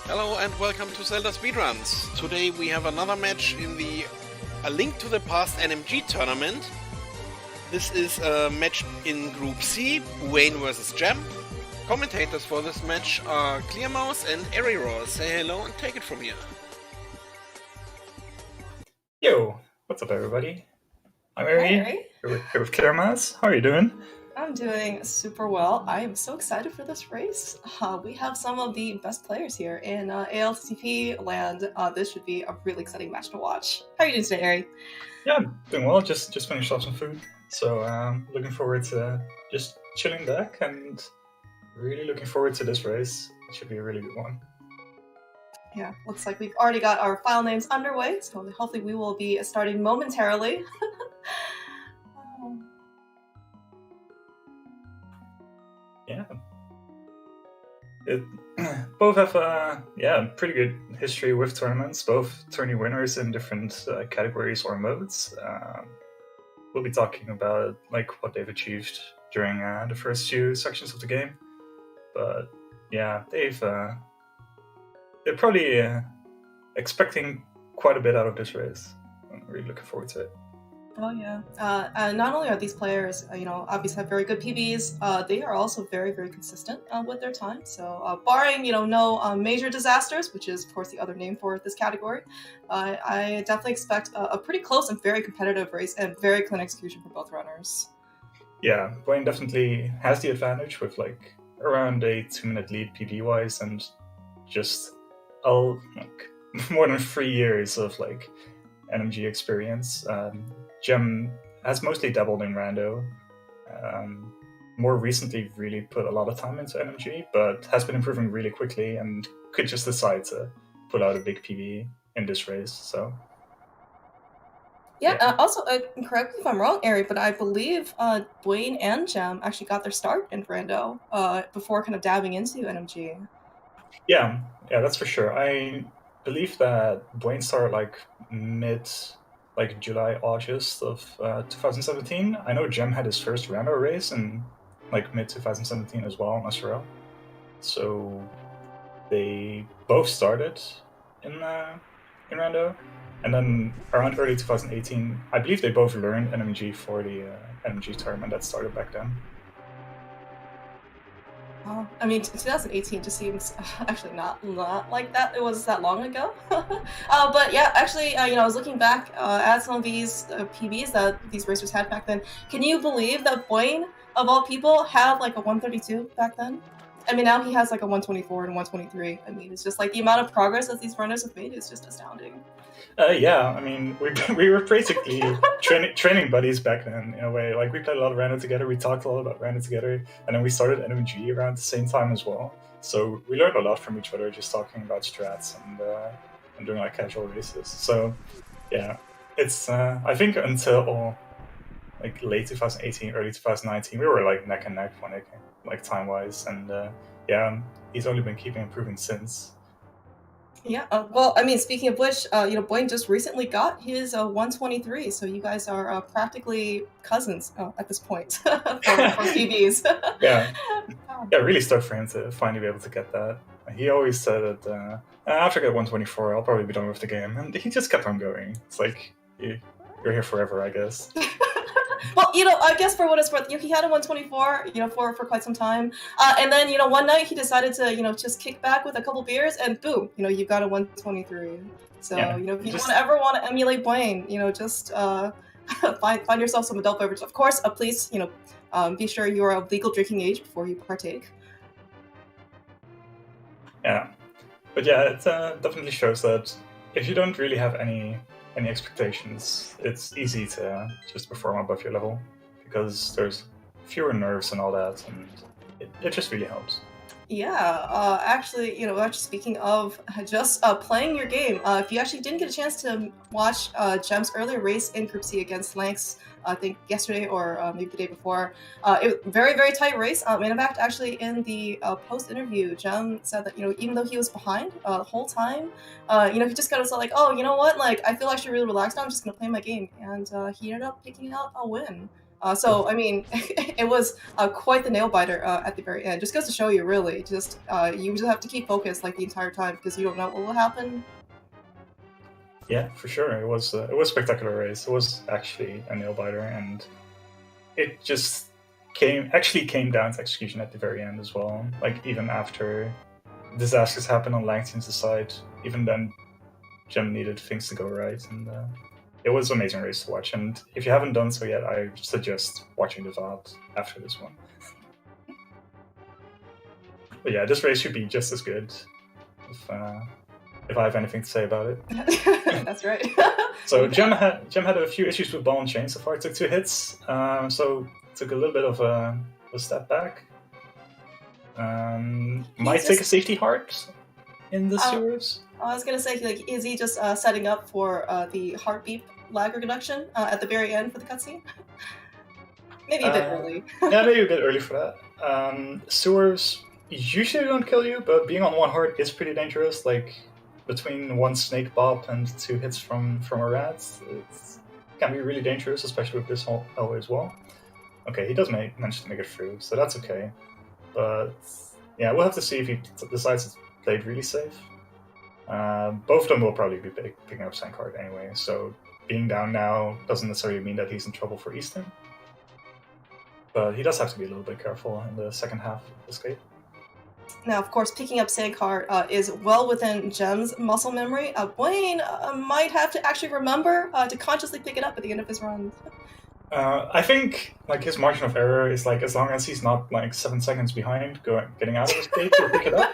Hello and welcome to ZeldaSpeedRuns. Today we have another match in the A Link to the Past NMG tournament. This is a match in Group C, Buane vs Gem. Commentators for this match are Clearmouse and Eriror. Say hello and take it from here. Yo, what's up everybody? I'm Eri, here with Clearmouse. How are you doing? I'm doing super well. I am so excited for this race. We have some of the best players here in ALTTP land. This should be a really exciting match to watch. How are you doing today, Eri? Yeah, I'm doing well. Just finished off some food. So looking forward to just chilling back and really looking forward to this race. It should be a really good one. Yeah, looks like we've already got our file names underway, so hopefully we will be starting momentarily. Yeah. Both have pretty good history with tournaments, both tourney winners in different categories or modes. We'll be talking about like what they've achieved during the first few sections of the game. But yeah, they're probably expecting quite a bit out of this race. I'm really looking forward to it. Oh yeah. Not only are these players, obviously have very good PBs, they are also very, very consistent with their time. So barring, no major disasters, which is of course the other name for this category, I definitely expect a pretty close and very competitive race and very clean execution for both runners. Yeah, Buane definitely has the advantage with like around a 2-minute lead PB-wise and just more than 3 years of like NMG experience. Gem has mostly dabbled in Rando. More recently really put a lot of time into NMG, but has been improving really quickly and could just decide to pull out a big PB in this race. So yeah. Also, correct me if I'm wrong, Ari, but I believe Buane and Gem actually got their start in Rando before kind of dabbing into NMG. Yeah, that's for sure. I believe that Buane started like July, August of 2017. I know Gem had his first Rando race in like mid 2017 as well in SRL. So they both started in Rando, and then around early 2018, I believe they both learned NMG for the NMG tournament that started back then. I mean, 2018 just seems actually not like that. It was that long ago. But yeah, actually, I was looking back at some of these PBs that these racers had back then. Can you believe that Buane, of all people, had like a 132 back then? I mean, now he has like a 124 and 123. I mean, it's just like the amount of progress that these runners have made is just astounding. Yeah, I mean, we were basically training buddies back then in a way. Like we played a lot of Rando together. We talked a lot about Rando together, and then we started NMG around the same time as well. So we learned a lot from each other, just talking about strats and doing like casual races. So yeah, it's I think until like late 2018, early 2019, we were like neck and neck when it came, like time wise, and yeah, he's only been keeping improving since. Yeah, well, I mean, speaking of which, Buane just recently got his 123, so you guys are practically cousins at this point for PBs. Yeah, really stoked for him to finally be able to get that. He always said that after I get 124, I'll probably be done with the game, and he just kept on going. It's like, you're here forever, I guess. Well, I guess for what it's worth, he had a 124, for quite some time. And then, one night he decided to, just kick back with a couple beers and boom, you got a 123. So, if you ever want to emulate Buane, just find yourself some adult beverage. Of course, please, be sure you are of legal drinking age before you partake. Yeah. But yeah, it definitely shows that if you don't really have any expectations, it's easy to just perform above your level because there's fewer nerves and all that, and it just really helps. Yeah, actually, speaking of just playing your game, if you actually didn't get a chance to watch Gem's earlier race in Group C against Lanx, I think yesterday or maybe the day before, it was a very, very tight race. And in fact, actually in the post-interview, Gem said that, even though he was behind the whole time, he just kind of said like, oh, you know what, like, I feel actually really relaxed now, I'm just going to play my game. And he ended up picking out a win. So I mean, it was quite the nail biter at the very end. Just goes to show you, really, just you just have to keep focused like the entire time because you don't know what will happen. Yeah, for sure. It was a spectacular race. It was actually a nail biter, and it just came down to execution at the very end as well. Like even after disasters happened on Langton's side, even then, Gem needed things to go right, and it was an amazing race to watch. And if you haven't done so yet, I suggest watching the VOD after this one. But yeah, this race should be just as good if I have anything to say about it. That's right. So Gem had a few issues with ball and chain so far. It took 2 hits, so took a little bit of a step back. Might take a safety heart in the sewers. I was gonna say, like, is he just setting up for the heartbeat lag reduction at the very end for the cutscene? Maybe a bit early. Yeah, maybe a bit early for that. Sewers usually don't kill you, but being on 1 heart is pretty dangerous. Like between 1 snake bop and 2 hits from a rat, it can be really dangerous, especially with this hallway as well. Okay, he does manage to make it through, so that's okay. But yeah, we'll have to see if he decides to play it really safe. Both of them will probably be picking up Sank Heart anyway, so being down now doesn't necessarily mean that he's in trouble for Eastern. But he does have to be a little bit careful in the second half of the escape. Now, of course, picking up Sank Heart is well within Gem's muscle memory. Buane might have to actually remember to consciously pick it up at the end of his run. I think like his margin of error is like as long as he's not like 7 seconds behind getting out of his gate, he'll pick it up.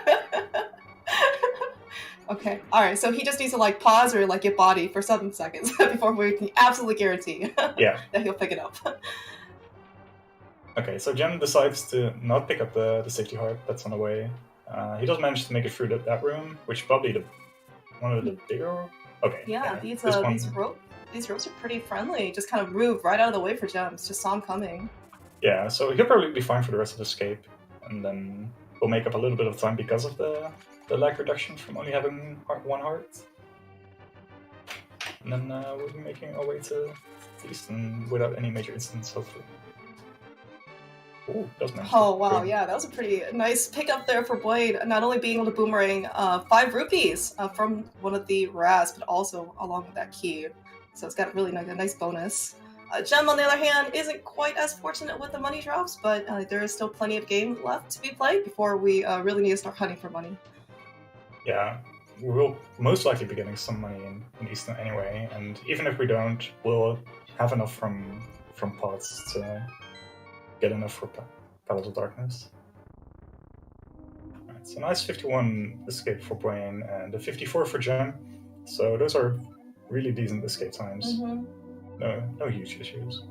Okay, all right. So he just needs to like pause or like get body for 7 seconds before we can absolutely guarantee that he'll pick it up. Okay, so Gem decides to not pick up the safety heart that's on the way. He does manage to make it through that room, which is probably one of the bigger. Okay. Yeah, these ropes are pretty friendly. Just kind of move right out of the way for Gems. Just saw him coming. Yeah, so he'll probably be fine for the rest of the escape, and then we'll make up a little bit of time because of the lag reduction from only having 1 heart. And then we'll be making our way to Easton without any major incidents, hopefully. Ooh, oh wow, yeah, that was a pretty nice pickup there for Buane. Not only being able to boomerang 5 rupees from one of the Raz, but also along with that key. So it's got really a nice bonus. Gem, on the other hand, isn't quite as fortunate with the money drops, but there is still plenty of game left to be played before we really need to start hunting for money. Yeah, we will most likely be getting some money in Eastern anyway, and even if we don't, we'll have enough from pots to get enough for Palace of Darkness. Alright, so nice 51 escape for Buane and a 54 for Gem. So those are really decent escape times. Mm-hmm. No huge issues.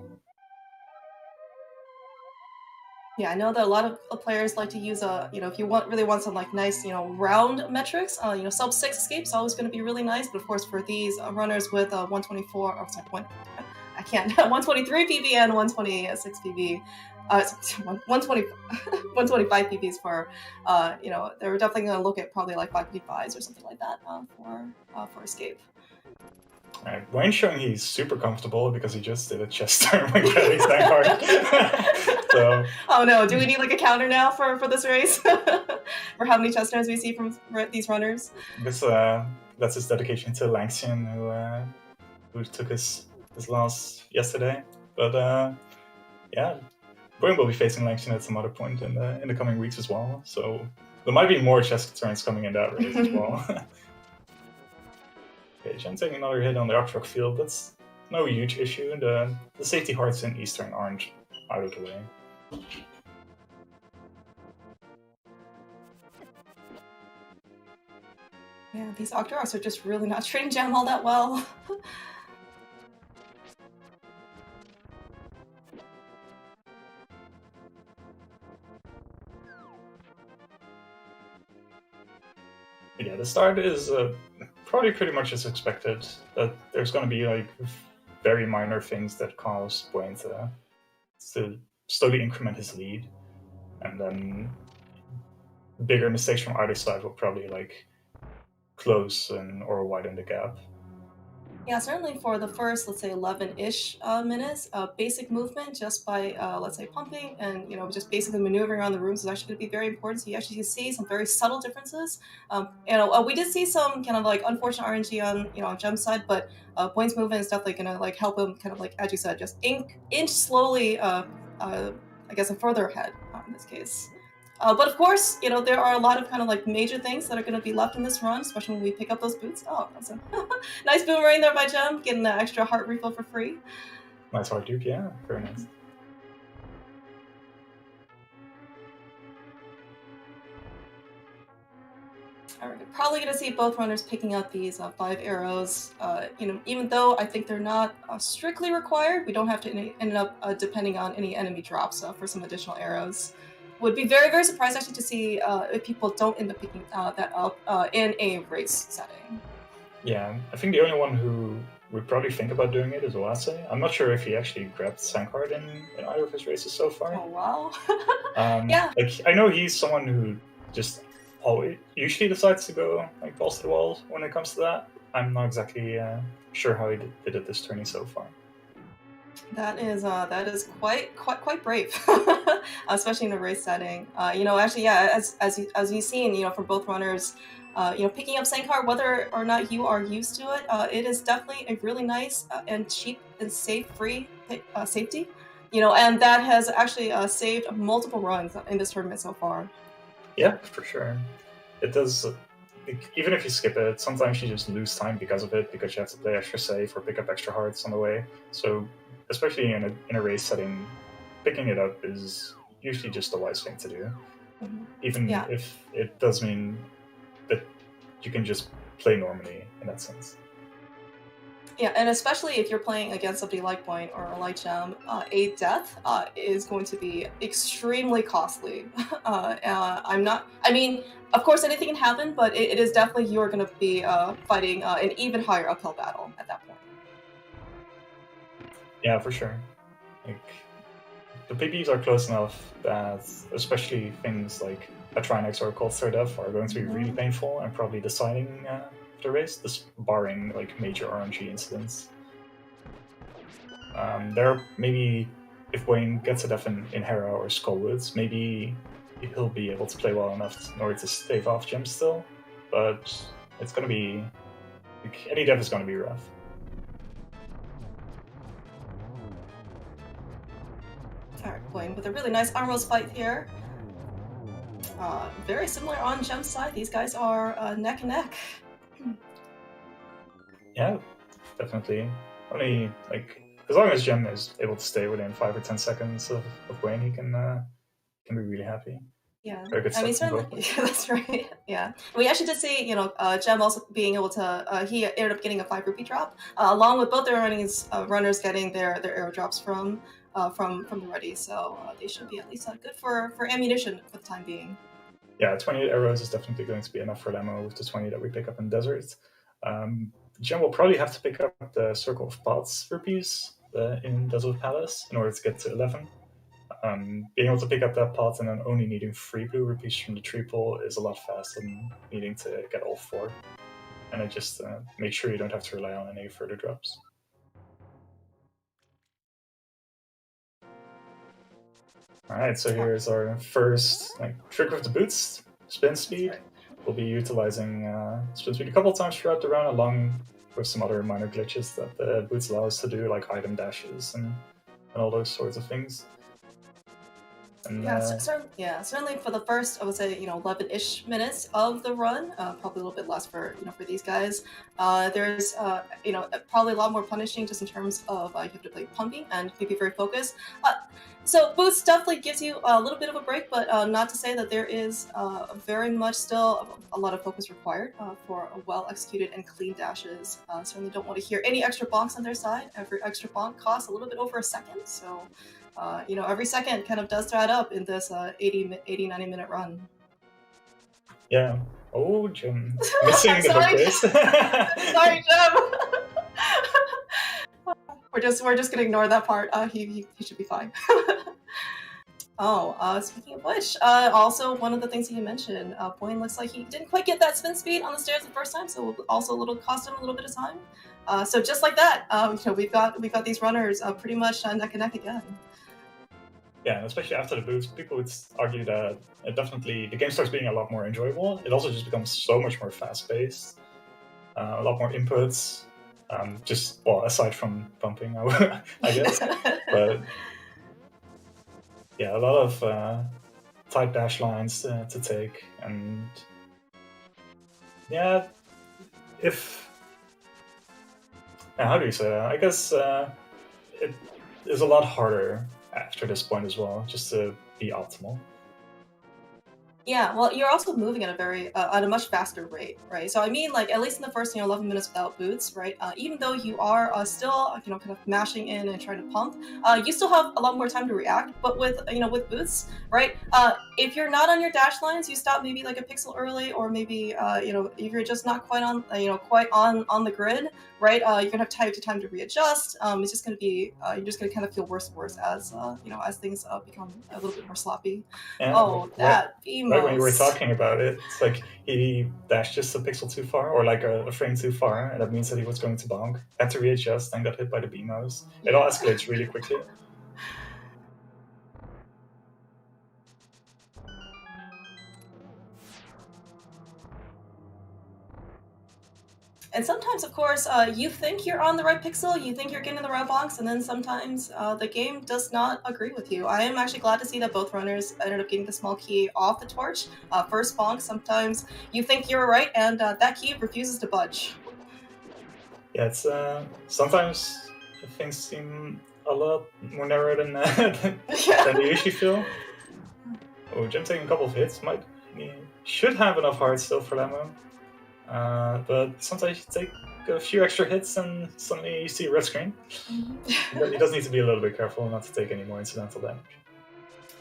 Yeah, I know that a lot of players like to use if you really want some like nice, round metrics, sub 6 escapes is always going to be really nice. But of course, for these runners with 123 PB and 126 PB, 125 PBs for, they're definitely going to look at probably like 555s or something like that for escape. Alright, Buane's showing he's super comfortable because he just did a chest turn when getting Sank Heart. So. Oh no, do we need like a counter now for this race? For how many chest turns we see from these runners? That's his dedication to Langston, who took his loss yesterday. But yeah, Buane will be facing Langston at some other point in the coming weeks as well. So there might be more chest turns coming in that race as well. Okay, Jen taking another hit on the Oxrock field. That's no huge issue. The safety hearts in Eastern aren't out of the way. Yeah, these Octorocks are just really not treating Gem all that well. Yeah, the start is probably pretty much as expected. That there's going to be like very minor things that cause Buane to slowly increment his lead, and then bigger mistakes from either side will probably like close or widen the gap. Yeah, certainly for the first, let's say, 11-ish minutes, basic movement just by, let's say, pumping and, just basically maneuvering around the rooms is actually going to be very important. So you actually see some very subtle differences. We did see some kind of like unfortunate RNG on Gem's side, but Buane's movement is definitely going to like help him kind of like, as you said, just inch slowly, I guess, further ahead in this case. But of course, there are a lot of kind of like major things that are going to be left in this run, especially when we pick up those boots. Oh, awesome. Nice boomerang there by Gem, getting that extra heart refill for free. Nice heart dupe, yeah, very nice. We're probably going to see both runners picking up these 5 arrows. Even though I think they're not strictly required, we don't have to end up depending on any enemy drops for some additional arrows. Would be very, very surprised actually to see if people don't end up picking that up in a race setting. Yeah, I think the only one who would probably think about doing it is Oase. I'm not sure if he actually grabbed Sankard in either of his races so far. Oh wow! Yeah. Like I know he's someone who just usually decides to go like balls to the wall when it comes to that. I'm not exactly sure how he did it this tourney so far. That is quite brave, especially in a race setting. Actually, yeah, as you've seen, for both runners, picking up Sankar, whether or not you are used to it, it is definitely a really nice and cheap and free safety. And that has actually saved multiple runs in this tournament so far. Yeah, for sure. It does. Even if you skip it, sometimes you just lose time because of it, because you have to play extra safe or pick up extra hearts on the way. So, especially in a race setting, picking it up is usually just the wise thing to do. Mm-hmm. Even if it does mean that you can just play normally in that sense. Yeah, and especially if you're playing against somebody like Buane or like Gem, a death is going to be extremely costly. Of course, anything can happen, but it is definitely you're going to be fighting an even higher uphill battle at that point. Yeah, for sure. Like, the PBs are close enough that especially things like a Trinex or a Cold Third F are going to be really painful and probably deciding the race, just barring like major RNG incidents. There maybe if Buane gets a death in Hera or Skullwoods, maybe he'll be able to play well enough in order to stave off Gem still, but it's gonna be like, any death is gonna be rough. Alright, Buane with a really nice arm rolls fight here. Very similar on Gem's side. These guys are neck and neck. Yeah, definitely. Only like as long as Gem is able to stay within 5 or 10 seconds of Buane, he can be really happy. Yeah, very good certainly. Yeah, that's right. Yeah, we actually did see, Gem also being able to. He ended up getting a 5 rupee drop, along with both their runners getting their arrow drops from the ready. So they should be at least good for ammunition for the time being. Yeah, 28 arrows is definitely going to be enough for ammo with the 20 that we pick up in desert. Gem will probably have to pick up the Circle of Pots rupees in Desert Palace in order to get to 11. Being able to pick up that pot and then only needing 3 blue rupees from the tree pool is a lot faster than needing to get all 4. And it just makes sure you don't have to rely on any further drops. Alright, so here's our first trick with the boots, spin speed. We'll be utilizing spin speed a couple times throughout the round, along with some other minor glitches that the boots allow us to do, like item dashes and all those sorts of things. And, certainly for the first, I would say, 11-ish minutes of the run, probably a little bit less for these guys. There's probably a lot more punishing just in terms of you have to play pumping and be very focused. So boots definitely gives you a little bit of a break, but not to say that there is very much still a lot of focus required for a well-executed and clean dashes. Certainly don't want to hear any extra bonks on their side. Every extra bonk costs a little bit over a second, so every second kind of does add up in this 80-90 minute run. Yeah. Oh, Gem. Missing the hook race. Sorry, Gem. We're just gonna ignore that part. He should be fine. Speaking of which, also one of the things that you mentioned, Buane looks like he didn't quite get that spin speed on the stairs the first time, so also cost him a little bit of time. So just like that, we've got these runners pretty much neck and neck again. Yeah, and especially after the boots, people would argue that definitely the game starts being a lot more enjoyable. It also just becomes so much more fast-paced, a lot more inputs. Aside from bumping, I guess, but. Yeah, a lot of tight dash lines to take, and yeah, how do you say that? I guess it is a lot harder after this point as well, just to be optimal. Yeah, well, you're also moving at a much faster rate, right? So I mean, like at least in the first 11 minutes without boots, right? Even though you are still kind of mashing in and trying to pump, you still have a lot more time to react. But with with boots, right? If you're not on your dash lines, you stop maybe like a pixel early, or maybe if you're just not quite on quite on the grid, right? You're gonna have time to readjust. It's just gonna be you're just gonna kind of feel worse and worse as as things become a little bit more sloppy. And That beam. Right when you were talking about it, it's like he dashed just a pixel too far, or like a frame too far, and that means that he was going to bonk, had to readjust, and got hit by the BMOs. It all escalates really quickly. And sometimes, of course, you think you're on the right pixel, you think you're getting the right box, and then sometimes the game does not agree with you. I am actually glad to see that both runners ended up getting the small key off the torch. First bonk, sometimes you think you're right, and that key refuses to budge. Yeah, it's sometimes things seem a lot more narrow than they usually feel. Oh, Jim taking a couple of hits should have enough heart still for Lemon. But sometimes you take a few extra hits and suddenly you see a red screen. He does need to be a little bit careful not to take any more incidental damage.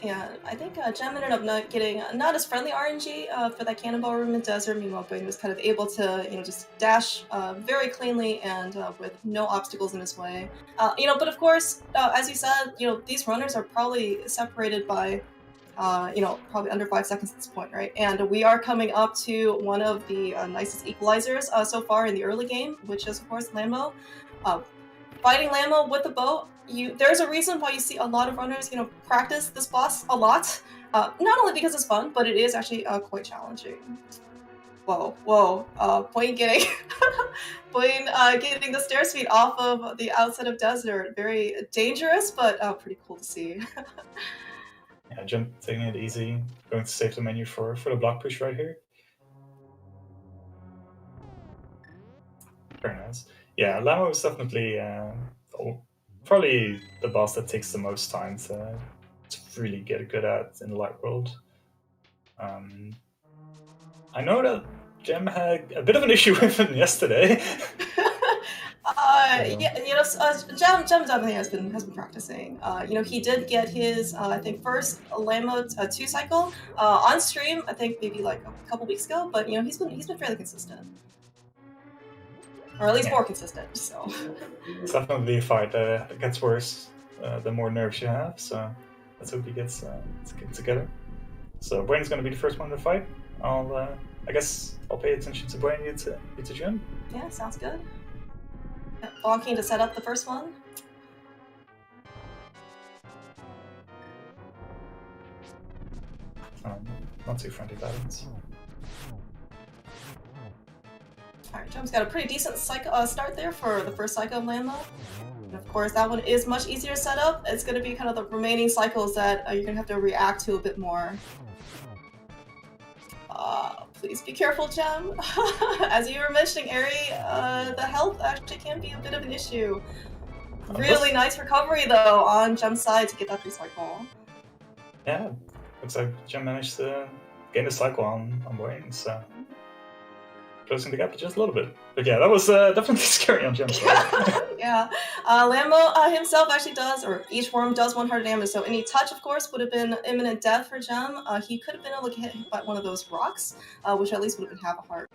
Yeah, I think Gem ended up not getting not as friendly RNG for that cannonball room in Desert. Meanwhile, Buane was kind of able to just dash very cleanly and with no obstacles in his way. But of course, as you said, these runners are probably separated by probably under 5 seconds at this point, right? And we are coming up to one of the nicest equalizers so far in the early game, which is, of course, Lambo. Fighting Lambo with the bow, there's a reason why you see a lot of runners, practice this boss a lot. Not only because it's fun, but it is actually quite challenging. Whoa. Buane getting getting the stair speed off of the outside of Desert. Very dangerous, but pretty cool to see. Yeah, Jim taking it easy, going to save the menu for the block push right here. Very nice. Yeah, Lamo is definitely probably the boss that takes the most time to really get good at in the light world. I know that Jim had a bit of an issue with him yesterday. Jam definitely has been practicing. He did get his I think first Lambo 2 cycle on stream. I think maybe like a couple weeks ago, but he's been fairly consistent, or at least more consistent. So it's definitely a fight that gets worse the more nerves you have. So let's hope he gets together. So Buane's going to be the first one to fight. I guess I'll pay attention to Buane, you to Jim. Yeah, sounds good. Bonking to set up the first one. Not too friendly balance. Alright, Jum's got a pretty decent start there for the first cycle of Lambo. And of course, that one is much easier to set up. It's going to be kind of the remaining cycles that you're going to have to react to a bit more. Please be careful, Gem. As you were mentioning, Ari, the health actually can be a bit of an issue. Really nice recovery, though, on Gem's side to get that 3-cycle. Yeah, looks like Gem managed to gain a cycle on Buane, so closing the gap just a little bit. But yeah, that was definitely scary on Gem's side. Yeah, Lambo himself actually does, or each worm does 100 damage, so any touch, of course, would have been imminent death for Gem. He could have been able to get hit by one of those rocks, which at least would have been half a heart.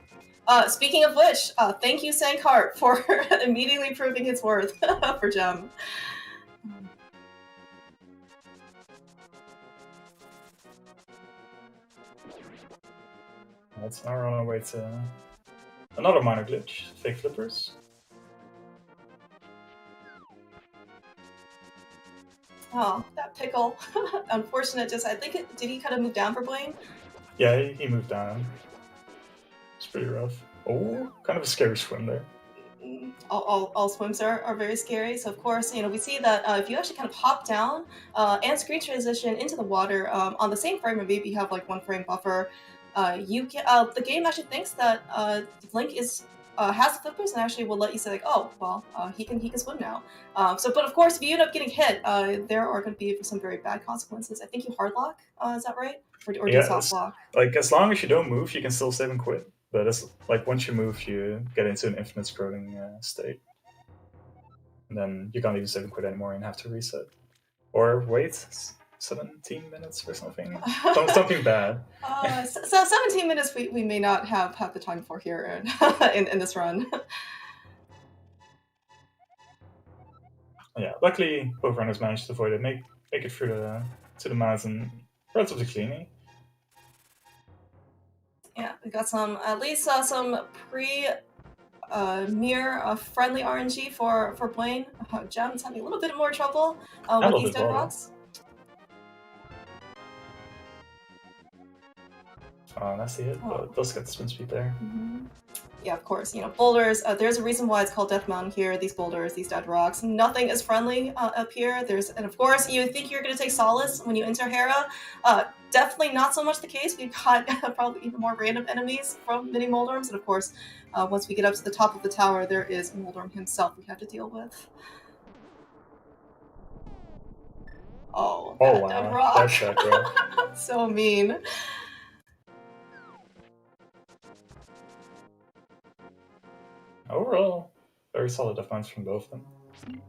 Speaking of which, thank you, Sankheart, for immediately proving his worth for Gem. Alright, so now we're on our way to another minor glitch, fake flippers. Oh, that pickle. Unfortunate. Just I think did he kind of move down for Buane? Yeah, he moved down. It's pretty rough. Oh, kind of a scary swim there. All swims are very scary. So of course, we see that if you actually kind of hop down and screen transition into the water on the same frame, or maybe you have like 1 frame buffer, you can. The game actually thinks that Link has the flippers and actually will let you say like, oh well, he can swim now. But of course, if you end up getting hit, there are going to be some very bad consequences. I think you hard lock. Is that right? Or do you soft lock? Like as long as you don't move, you can still save and quit. But it's like once you move, you get into an infinite scrolling state. And then you can't even save and quit anymore and have to reset. Or wait 17 minutes or something. Something bad. So 17 minutes we may not have the time for here in this run. Yeah, luckily both runners managed to avoid it, make it through to the mountain relatively cleanly. Yeah, we got at least some mirror friendly RNG for Buane. Gem's having a little bit more trouble with these dead rocks. Oh, nasty hit, but it does get the spin speed there. Yeah, of course. Boulders. There's a reason why it's called Death Mountain here. These boulders, these dead rocks. Nothing is friendly up here. And of course, you think you're going to take solace when you enter Hera. Definitely not so much the case. We've got probably even more random enemies from mini Moldorms. And of course, once we get up to the top of the tower, there is Moldorm himself we have to deal with. Oh, wow. Dead rock. That's that rock. So mean. Overall, very solid defense from both of them.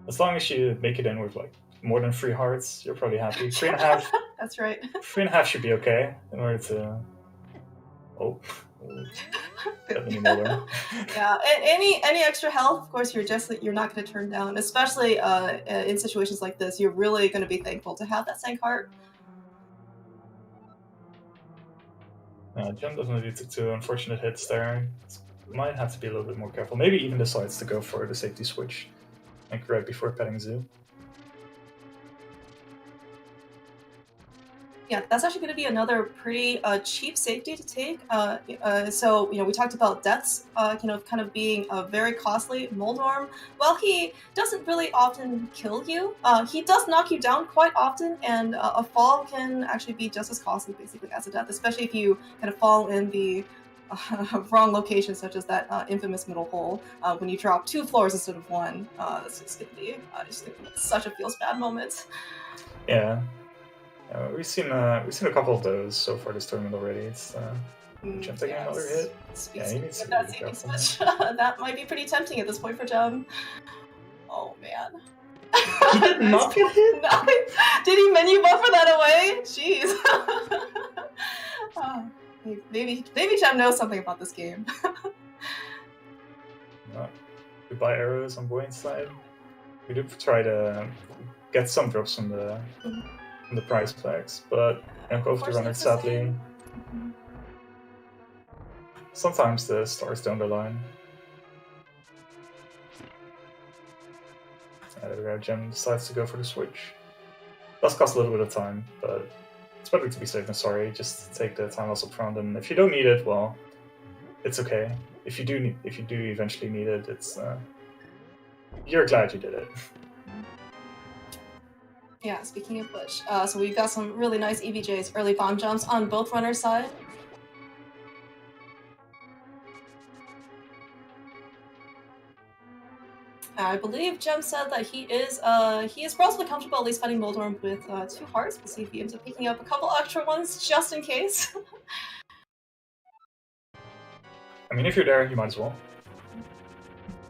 As long as you make it in with like more than 3 hearts, you're probably happy. 3.5. That's right. 3.5 should be okay in order to. Oh. Yeah. Any extra health, of course, you're not going to turn down. Especially in situations like this, you're really going to be thankful to have that sank heart. Gem definitely took 2 unfortunate hits there. Might have to be a little bit more careful. Maybe even decides to go for the safety switch, like right before petting Zoo. Yeah, that's actually going to be another pretty cheap safety to take. So we talked about deaths, kind of being very costly. Moldorm, well, he doesn't really often kill you. He does knock you down quite often, and a fall can actually be just as costly, basically, as a death, especially if you kind of fall in the wrong location, such as that infamous middle hole. When you drop 2 floors instead of 1, this is going to be such a feels bad moment. Yeah, we've seen a couple of those so far this tournament already. It's Gem taking another hit. Yeah, he needs to that saving switch. That might be pretty tempting at this point for Gem. Oh man. He did not get hit? No. Did he menu buffer that away? Jeez. Maybe Gem knows something about this game. Goodbye arrows on Buane's side. We did try to get some drops from the prize flags, but both the runners sadly. Sometimes the stars don't align. There we go. Gem decides to go for the switch. Does cost a little bit of time, but it's better to be safe than sorry. Just take the time loss up front, and if you don't need it, well, it's okay. If you do eventually need it, it's you're glad you did it. Yeah, speaking of which, so we've got some really nice EVJs, early bomb jumps on both runners' side. I believe Gem said that he is relatively comfortable at least fighting Moldorm with 2 hearts. We'll see if he ends up picking up a couple extra ones just in case. I mean, if you're there, you might as well.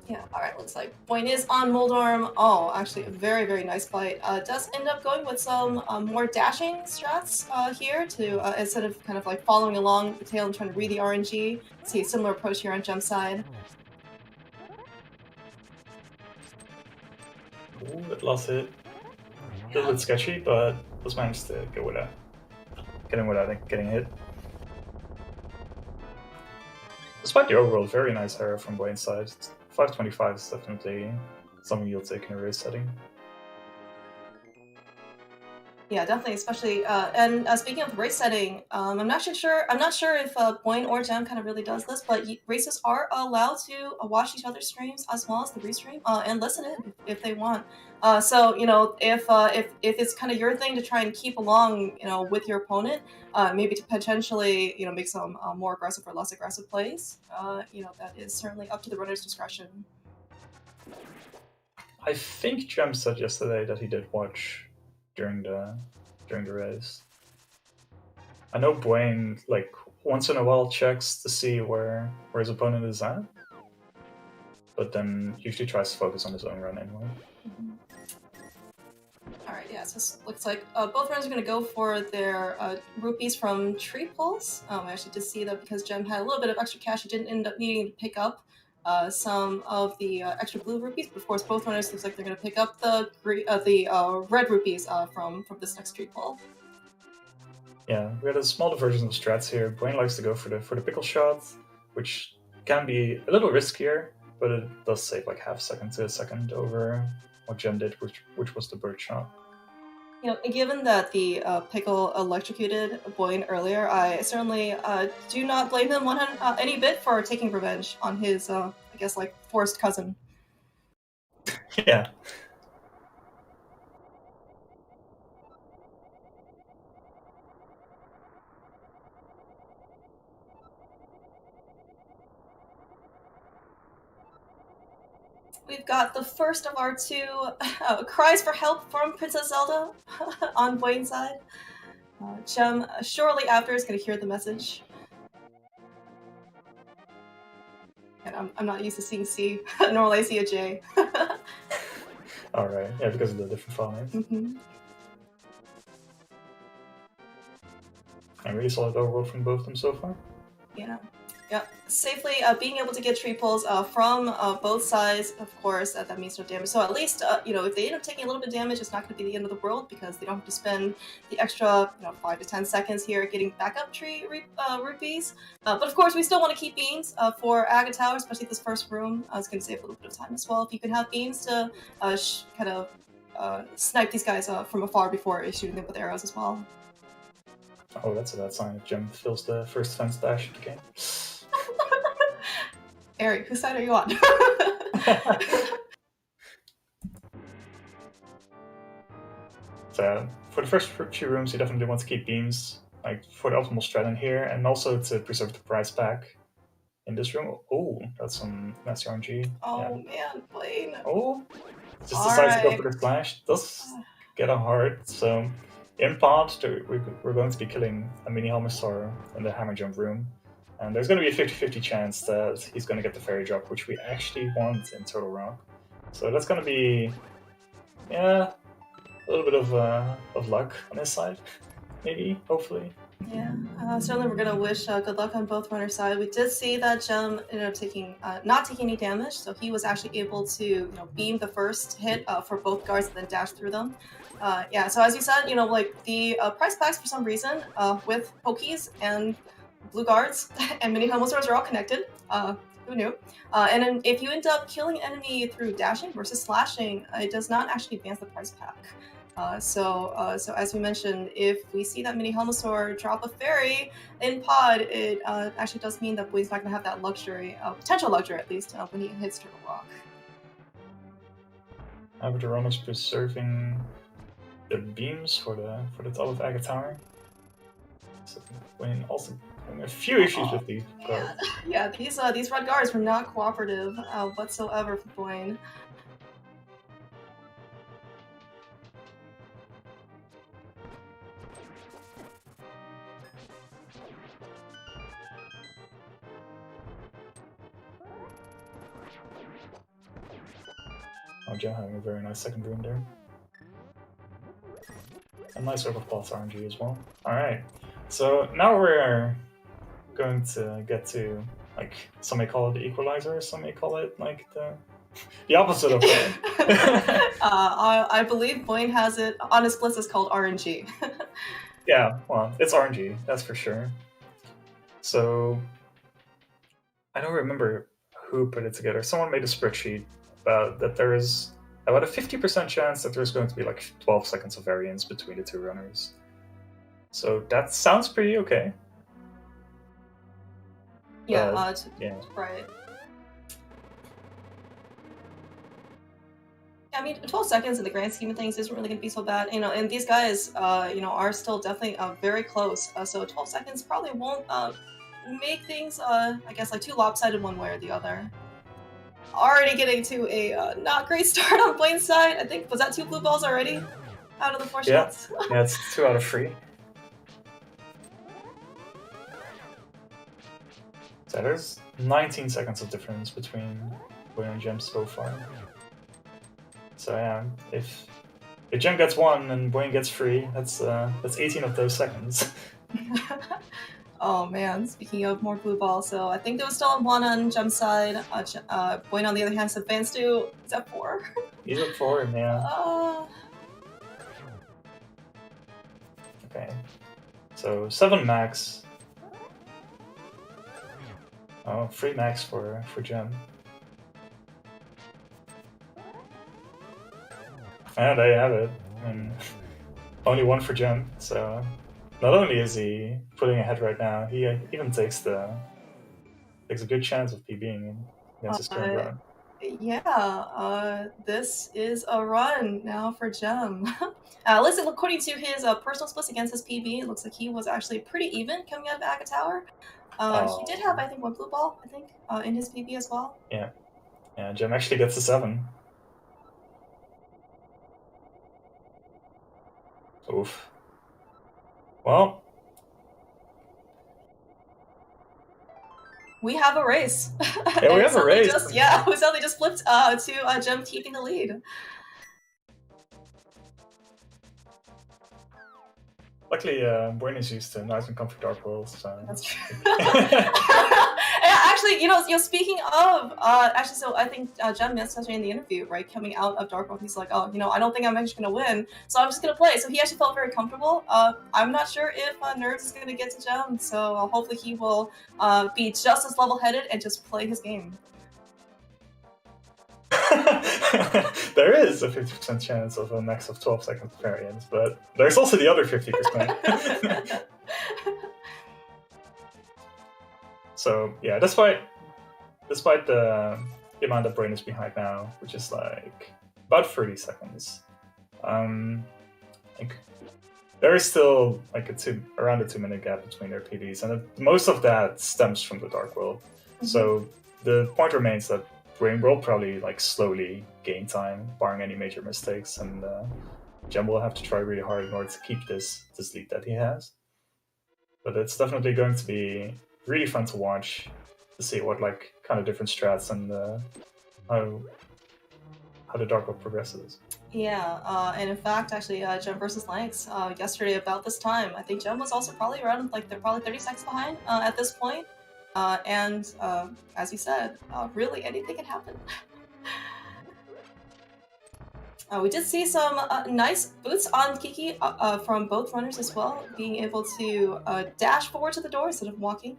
Yeah, alright, looks like Buane is on Moldorm. Oh, actually a very, very nice fight. Does end up going with some more dashing strats here to instead of kind of like following along the tail and trying to read the RNG. See a similar approach here on Gem's side. Ooh, that last hit. A little bit sketchy, but just managed to get in without getting hit. Despite the overall very nice error from Buane's side, 525 is definitely something you'll take in a race setting. Yeah, definitely, especially and speaking of race setting, I'm not sure if Buane or Gem kind of really does this, but racers are allowed to watch each other's streams as well as the restream and listen in if they want. So you know, if it's kind of your thing to try and keep along, you know, with your opponent, maybe to potentially, you know, make some more aggressive or less aggressive plays, you know, that is certainly up to the runner's discretion. I think Gem said yesterday that he did watch during the race. I know Buane like once in a while checks to see where his opponent is at, but then usually tries to focus on his own run anyway. Mm-hmm. All right, yeah. So this looks like both runners are going to go for their rupees from tree pulls. I actually did see that because Gem had a little bit of extra cash, he didn't end up needing to pick up some of the extra blue rupees. But of course, both runners looks like they're going to pick up the red rupees from this next tree pull. Yeah, we had a small divergence of strats here. Buane likes to go for the pickle shot, which can be a little riskier, but it does save like half a second to a second over what Gem did, which was the bird shot. You know, given that the pickle electrocuted Buane earlier, I certainly do not blame him any bit for taking revenge on his, I guess, like, forced cousin. Yeah. We've got the first of our two cries for help from Princess Zelda on Buane's side. Gem shortly after is going to hear the message. And I'm not used to seeing C. Normally I see a J. Alright, yeah, because of the different file names. Mm-hmm. I'm really solid overall from both of them so far. Yeah. Yeah, safely being able to get tree pulls from both sides, of course, that means no damage. So at least, you know, if they end up taking a little bit of damage, it's not going to be the end of the world because they don't have to spend the extra, you know, 5 to 10 seconds here getting backup tree rupees. But of course, we still want to keep beams for Aga Tower, especially this first room. It's going to save a little bit of time as well. If you can have beams to kind of snipe these guys from afar before shooting them with arrows as well. Oh, that's a bad sign if Gem fills the first fence dash of the game. Eric, whose side are you on? So for the first few rooms, you definitely want to keep beams, like for the optimal strat in here, and also to preserve the prize pack in this room. Oh, that's some nasty RNG. Oh yeah. man, Buane. Oh, just decides to go for the splash. Does get a heart. So in pod, we're going to be killing a mini Helmstar in the hammer jump room. And there's going to be a 50-50 chance that he's going to get the fairy drop, which we actually want in Turtle Rock. So that's going to be, yeah, a little bit of luck on his side, maybe, hopefully. Yeah, certainly we're going to wish good luck on both runners' side. We did see that Gem ended up not taking any damage, so he was actually able to, you know, beam the first hit for both guards and then dash through them. Yeah, so as you said, you know, like the prize packs for some reason with Pokies and blue guards and mini Helmstars are all connected. Who knew? And then if you end up killing an enemy through dashing versus slashing, it does not actually advance the prize pack. So as we mentioned, if we see that mini Helmstar drop a fairy in pod, it actually does mean that Buane's not going to have that luxury, potential luxury at least, when he hits Turtle Rock. Avatar is preserving the beams for the top of Aga Tower. So Buane also having a few issues with these guards. Yeah, these red guards were not cooperative whatsoever for Buane. Oh, Gem having a very nice second room there. A nice sort of plus RNG as well. Alright, so now we're going to get to, like, some may call it the equalizer, some may call it, like, the opposite of that. I believe Buane has it on his list. It's called RNG. Yeah, well, it's RNG, that's for sure. So I don't remember who put it together. Someone made a spreadsheet about that there is about a 50% chance that there's going to be like 12 seconds of variance between the two runners. So that sounds pretty okay. Yeah, yeah. Right. I mean, 12 seconds in the grand scheme of things isn't really going to be so bad, you know. And these guys, you know, are still definitely very close. So 12 seconds probably won't make things, I guess, like too lopsided one way or the other. Already getting to a not great start on Buane's side. I think was that 2 blue balls already out of the 4 shots. Yeah, it's 2 out of 3. So there's 19 seconds of difference between Buane and Gem so far. So yeah, if Gem gets 1 and Buane gets 3, that's 18 of those seconds. Oh man, speaking of more blue balls, so I think there was still 1 on Gem's side. Buane on the other hand is advanced to is that 4? He's at 4, yeah. Okay. So 7 max. Oh, 3 max for Gem. And there you have it. I mean, only 1 for Gem, so not only is he pulling ahead right now, he even takes a good chance of PBing against his current run. Yeah, this is a run now for Gem. Listen, according to his personal splits against his PB, it looks like he was actually pretty even coming out of Aga Tower. He did have, I think, 1 blue ball, I think, in his PB as well. Yeah. Yeah, Gem actually gets a 7. Oof. Well, we have a race. Yeah, we have a race. We suddenly just flipped to Gem keeping the lead. Luckily, Buane is used to nice and comfy Dark Worlds, so... That's true. Actually, you know, speaking of, actually, so I think Gem messaged me in the interview, right, coming out of Dark World, he's like, oh, you know, I don't think I'm actually going to win, so I'm just going to play. So he actually felt very comfortable. I'm not sure if Nerds is going to get to Gem, so hopefully he will be just as level-headed and just play his game. There is a 50% chance of a max of 12 second variance, but there's also the other 50%. So yeah, despite the amount that Buane is behind now, which is like about 30 seconds, I think there is still like around a 2-minute gap between their PBs, and most of that stems from the Dark World. Mm-hmm. So the point remains that Buane will probably like slowly gain time, barring any major mistakes, and Gem will have to try really hard in order to keep this lead that he has. But it's definitely going to be really fun to watch, to see what like kind of different strats and how the Dark World progresses. Yeah, and in fact, actually, Gem versus Lanx yesterday about this time, I think Gem was also probably around like they're probably 30 seconds behind at this point. And as you said, really anything can happen. We did see some nice boots on Kiki from both runners as well, being able to dash forward to the door instead of walking.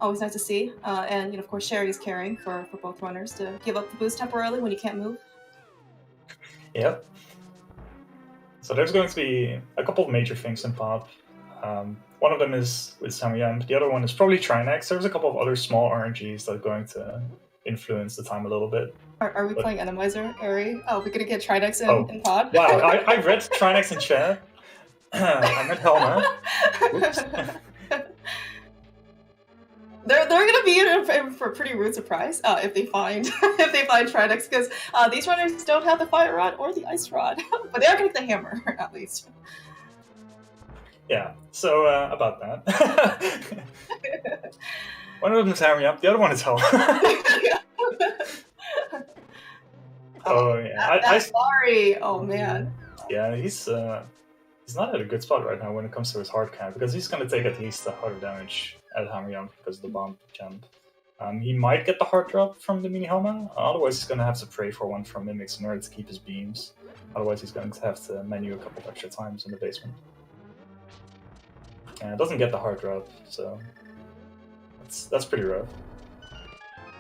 Always nice to see. And, you know, of course, Sherry is carrying for both runners to give up the boost temporarily when you can't move. Yep. So there's going to be a couple of major things in Pop. One of them is with Samyang, the other one is probably Trinex. There's a couple of other small RNGs that are going to influence the time a little bit. Are we playing Randomizer, Ari? Oh, we're gonna get Trinex in Pod? Wow, I read Trinex in chat. I meant Helma. Oops. They're gonna be in for a pretty rude surprise if they find Trinex, because these runners don't have the fire rod or the ice rod, but they are gonna get the hammer at least. Yeah, so about that. One of them is hammering up, the other one is Hell. Oh yeah, sorry. Oh man. Yeah, he's not at a good spot right now when it comes to his hard camp, because he's gonna take at least the harder damage at Hammer Young because of the bomb jump. He might get the hard drop from the mini Helma, otherwise he's gonna have to pray for one from Mimics in order to keep his beams. Otherwise he's going to have to menu a couple extra times in the basement. And it doesn't get the hard drop, so that's pretty rough.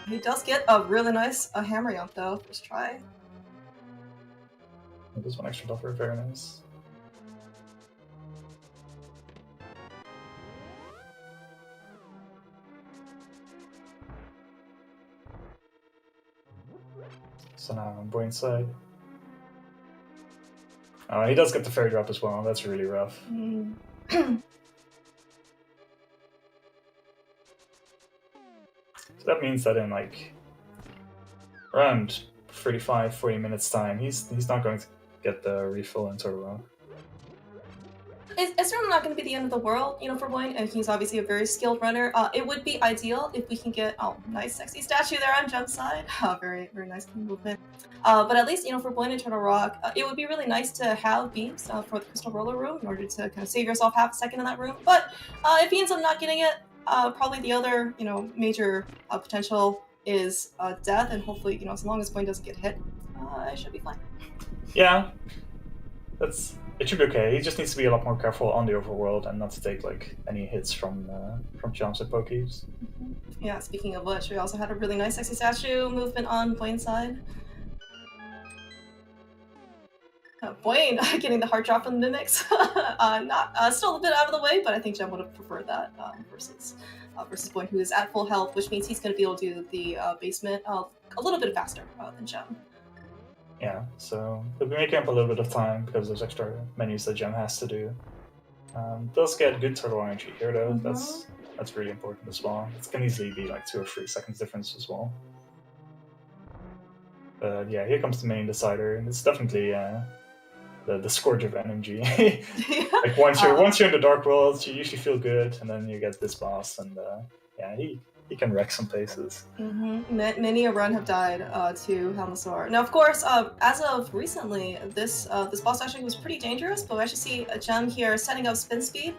He does get a really nice hammer jump though, first try. This one extra duffer, very nice. So now on Buane's side. He does get the fairy drop as well, that's really rough. So that means that in like around 35-40 minutes time, he's not going to get the refill in Turtle Rock. It's certainly not going to be the end of the world, you know, for Buane, and he's obviously a very skilled runner. It would be ideal if we can get, nice sexy statue there on jump side. Very, very nice movement. But at least, you know, for Buane and Turtle Rock, it would be really nice to have beams for the Crystal Roller room in order to kind of save yourself half a second in that room. But if he ends up not getting it, probably the other, you know, major potential is death, and hopefully, you know, as long as Buane doesn't get hit, it should be fine. Yeah, it should be okay. He just needs to be a lot more careful on the overworld and not to take like any hits from jumps and pokies. Yeah, speaking of which, we also had a really nice sexy statue movement on Buane's side. Buane getting the heart drop from the mimics. Not still a bit out of the way, but I think Jem would have preferred that versus Buane, who is at full health, which means he's going to be able to do the basement a little bit faster than Jem. Yeah, so he'll be making up a little bit of time because there's extra menus that Jem has to do. Does get good turtle energy here though. That's really important as well. It can easily be like 2 or 3 seconds difference as well. But yeah, here comes the main decider, and it's definitely the scourge of NMG. Like once you're in the dark world, you usually feel good, and then you get this boss, and yeah, he can wreck some places. Many a run have died to Helmasaur. Now, of course, as of recently, this boss actually was pretty dangerous, but we actually see a Gem here setting up spin speed.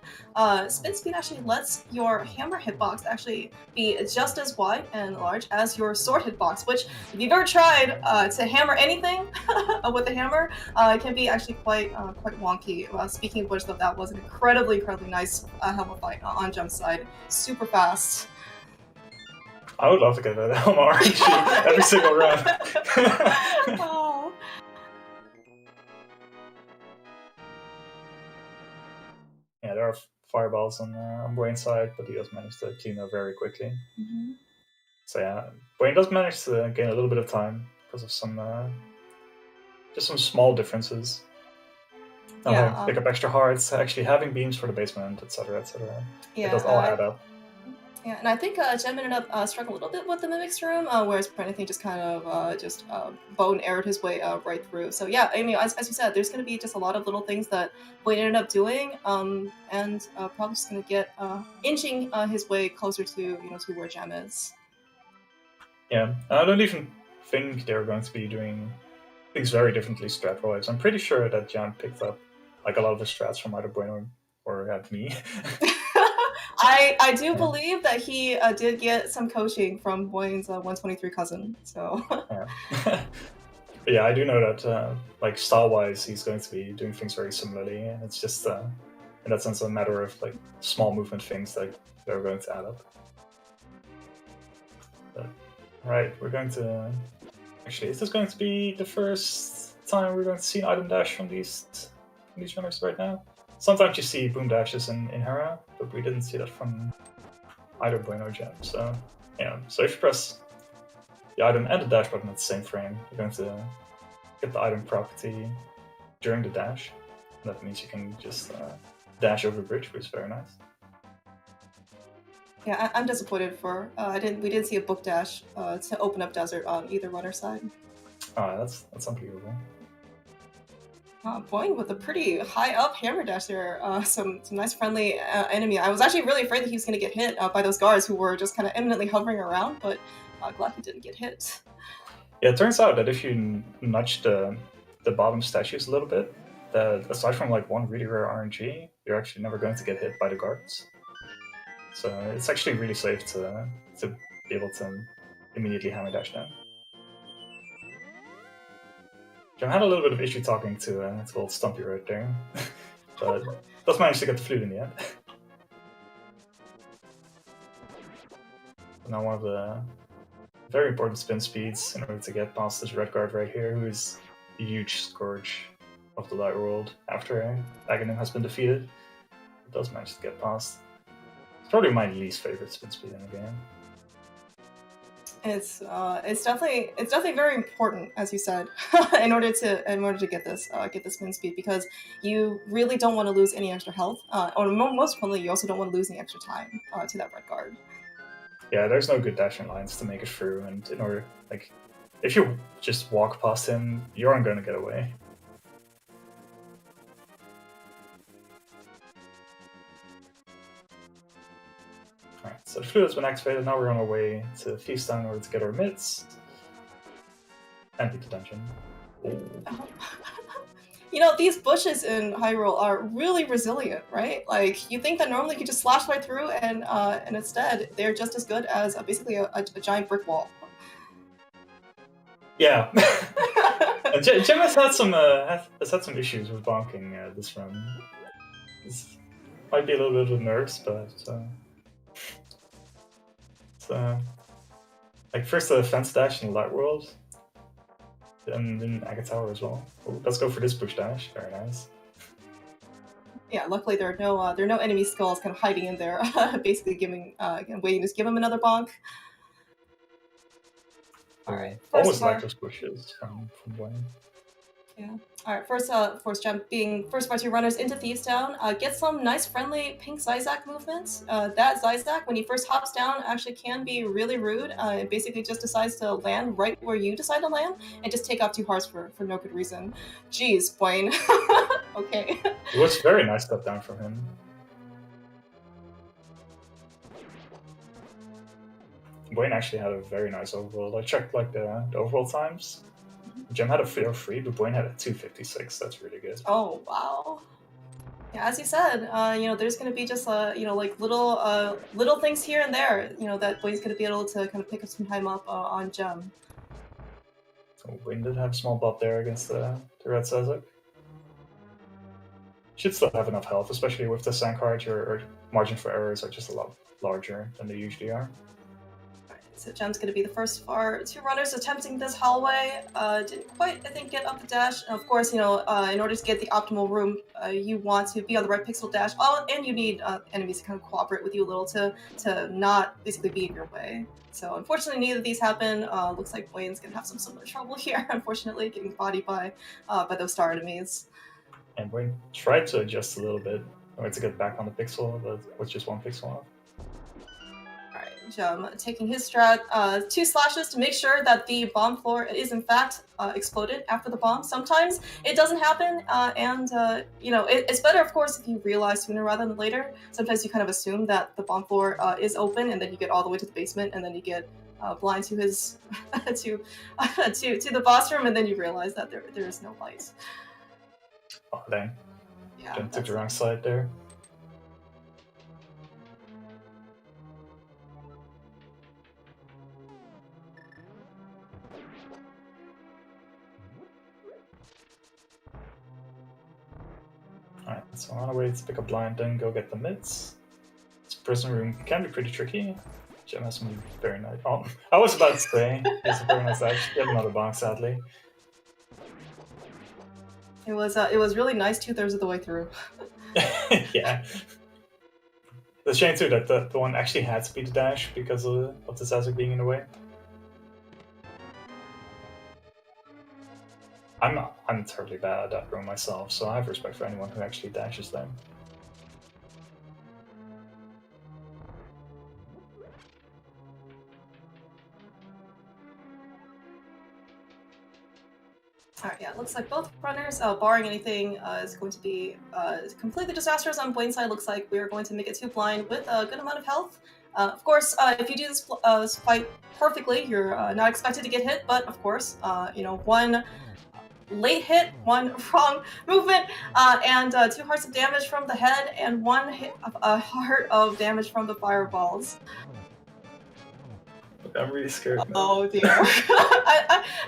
Spin speed actually lets your hammer hitbox actually be just as wide and large as your sword hitbox, which, if you've ever tried to hammer anything with a hammer, it can be actually quite wonky. Speaking of which, though, that was an incredibly nice Helma fight on Gem's side. Super fast. I would love to get that Helma RNG every single run. Oh. Yeah, there are fireballs on Buane's side, but he does manage to clean up very quickly. So yeah, Buane does manage to gain a little bit of time because of some just some small differences. Pick up extra hearts, actually having beams for the basement, etc., etc. Yeah, it does all add up. Yeah, and I think Jem ended up struggling a little bit with the Mimic's room, whereas Buane, I think, just kind of bone arrowed his way right through. So yeah, I mean, as you said, there's going to be just a lot of little things that Buane ended up doing, and probably just going to get inching his way closer to to where Jem is. Yeah, I don't even think they're going to be doing things very differently strat-wise. I'm pretty sure that Jem picked up like a lot of the strats from either Buane or me. I do believe that he did get some coaching from Buane's 123 cousin. So yeah. But yeah, I do know that like style-wise, he's going to be doing things very similarly, and it's just in that sense a matter of like small movement things that are going to add up. But, right, we're going to actually. Is this going to be the first time we're going to see an item dash from these runners right now? Sometimes you see boom dashes in Hera, but we didn't see that from either Buane or Jem. So yeah, so if you press the item and the dash button at the same frame, you're going to get the item property during the dash. That means you can just dash over a bridge, which is very nice. Yeah, I'm disappointed for we didn't see a book dash to open up desert on either runner side. That's unbelievable. Buane with a pretty high up hammer dash there. Some nice friendly enemy. I was actually really afraid that he was going to get hit by those guards who were just kind of imminently hovering around, but glad he didn't get hit. Yeah, it turns out that if you nudge the bottom statues a little bit, that aside from like one really rare RNG, you're actually never going to get hit by the guards. So it's actually really safe to be able to immediately hammer dash down. I had a little bit of issue talking to old Stumpy right there, but does manage to get the flute in the end. Now one of the very important spin speeds in order to get past this red guard right here, who is a huge scourge of the light world after Aghanim has been defeated. It does manage to get past. It's probably my least favorite spin speed in the game. It's definitely very important, as you said, in order to get this spin speed, because you really don't want to lose any extra health, or most importantly, you also don't want to lose any extra time to that red guard. Yeah, there's no good dashing lines to make it through, and in order, like, if you just walk past him, you aren't going to get away. Alright, so the flute has been activated. Now we're on our way to Feasttown in order to get our mitts and beat the dungeon. You know, these bushes in Hyrule are really resilient, right? Like, you think that normally you could just slash right through, and instead they're just as good as basically a giant brick wall. Yeah, Jim has had some issues with bonking this run. This might be a little bit of nerves, but like first the fence dash in the light world, and then Agate Tower as well. Ooh, let's go for this push dash. Very nice. Yeah, luckily there are no enemy skulls kind of hiding in there, basically waiting to give him another bonk. All right. Almost like those pushes from Buane. Yeah. All right. First jump being first by 2 runners into Thieves Town. Get some nice friendly pink Zizak movements. That Zizak, when he first hops down, actually can be really rude. It basically just decides to land right where you decide to land and just take off 2 hearts for no good reason. Jeez, Buane. Okay. It was a very nice step down from him. Buane actually had a very nice overworld. I checked like the overworld times. Gem had a 303, but Buane had a 256. That's really good. Oh wow! Yeah, as you said, you know, there's going to be just you know, like little things here and there, you know, that Buane's going to be able to kind of pick up some time up on Gem. So Buane did have a small bump there against the red Zizak. Should still have enough health, especially with the sand card. Your margin for errors are just a lot larger than they usually are. So Gem's going to be the first of our 2 runners attempting this hallway. Didn't quite, I think, get up the dash. And of course, you know, in order to get the optimal room, you want to be on the right pixel dash. Oh, and you need enemies to kind of cooperate with you a little to not basically be in your way. So unfortunately, neither of these happen. Looks like Buane's going to have some similar trouble here, unfortunately, getting bodied by those star enemies. And Buane tried to adjust a little bit in order to get back on the pixel, but with just 1 pixel off. Gem taking his strat, 2 slashes to make sure that the bomb floor is in fact exploded after the bomb. Sometimes it doesn't happen, and you know, it's better, of course, if you realize sooner rather than later. Sometimes you kind of assume that the bomb floor is open, and then you get all the way to the basement, and then you get blind to his to the boss room, and then you realize that there is no light. Oh dang! Yeah, took the wrong side there. Alright, so on our way to pick up blind, then go get the mitts. This prison room can be pretty tricky. Gem has some very nice. Oh, I was about to say, it's a very nice edge. You have another bonk, sadly. It was really nice 2/3 of the way through. Yeah. The shame too that the one actually had to be the dash because of the Zizak being in the way. I'm terribly bad at that room myself, so I have respect for anyone who actually dashes them. Alright, yeah, it looks like both runners, barring anything, is going to be completely disastrous on Buane's side. Looks like we're going to make it 2 blind with a good amount of health. Of course, if you do this fight perfectly, you're not expected to get hit, but of course, you know, 1 late hit, 1 wrong movement, and 2 hearts of damage from the head, and 1 heart of damage from the fireballs. I'm really scared now. Oh dear.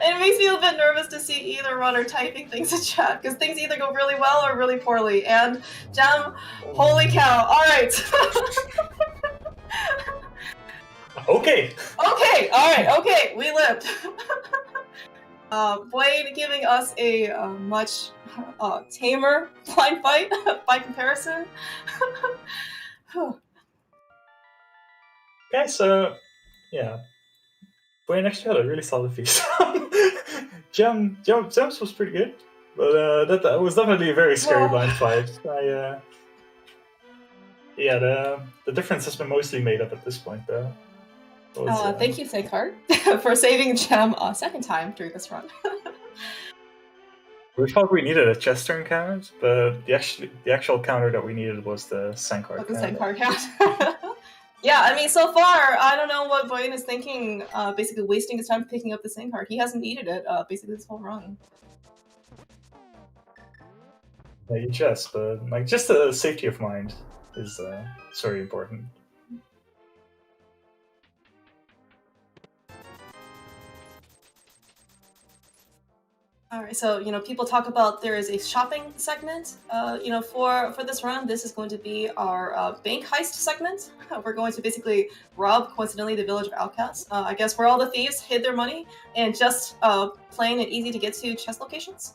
It makes me a bit nervous to see either runner typing things in chat, because things either go really well or really poorly. And Gem, holy cow, alright. Okay. Okay, alright, okay, we lived. Buane giving us a much tamer blind fight by comparison. Okay, so yeah, Buane actually had a really solid feast. Gems was pretty good, but that was definitely a very scary blind fight. Yeah, the difference has been mostly made up at this point, though. Thank you, Sankar, for saving Gem a second time during this run. We thought we needed a chest turn count, but the actual counter that we needed was the Sankar count. The Sankar count. Yeah, I mean, so far, I don't know what Buane is thinking, basically wasting his time picking up the Sankar. He hasn't needed it, basically this whole run. Yeah, you just, but like, just the safety of mind is very important. Alright, so, you know, people talk about there is a shopping segment, you know, for this run. This is going to be our bank heist segment. We're going to basically rob, coincidentally, the village of outcasts. I guess where all the thieves hid their money and just plain and easy to get to chest locations.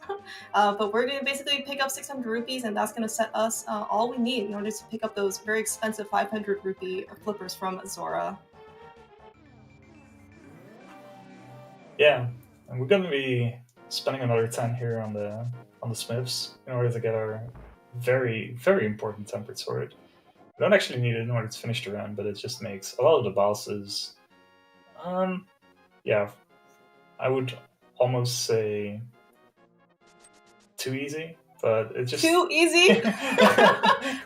But we're going to basically pick up 600 rupees, and that's going to set us all we need in order to pick up those very expensive 500 rupee flippers from Zora. Yeah, and we're going to be spending another 10 here on the smiths in order to get our very, very important tempered sword. We don't actually need it in order to finish the run, but it just makes a lot of the bosses, yeah, I would almost say too easy, but it just too easy.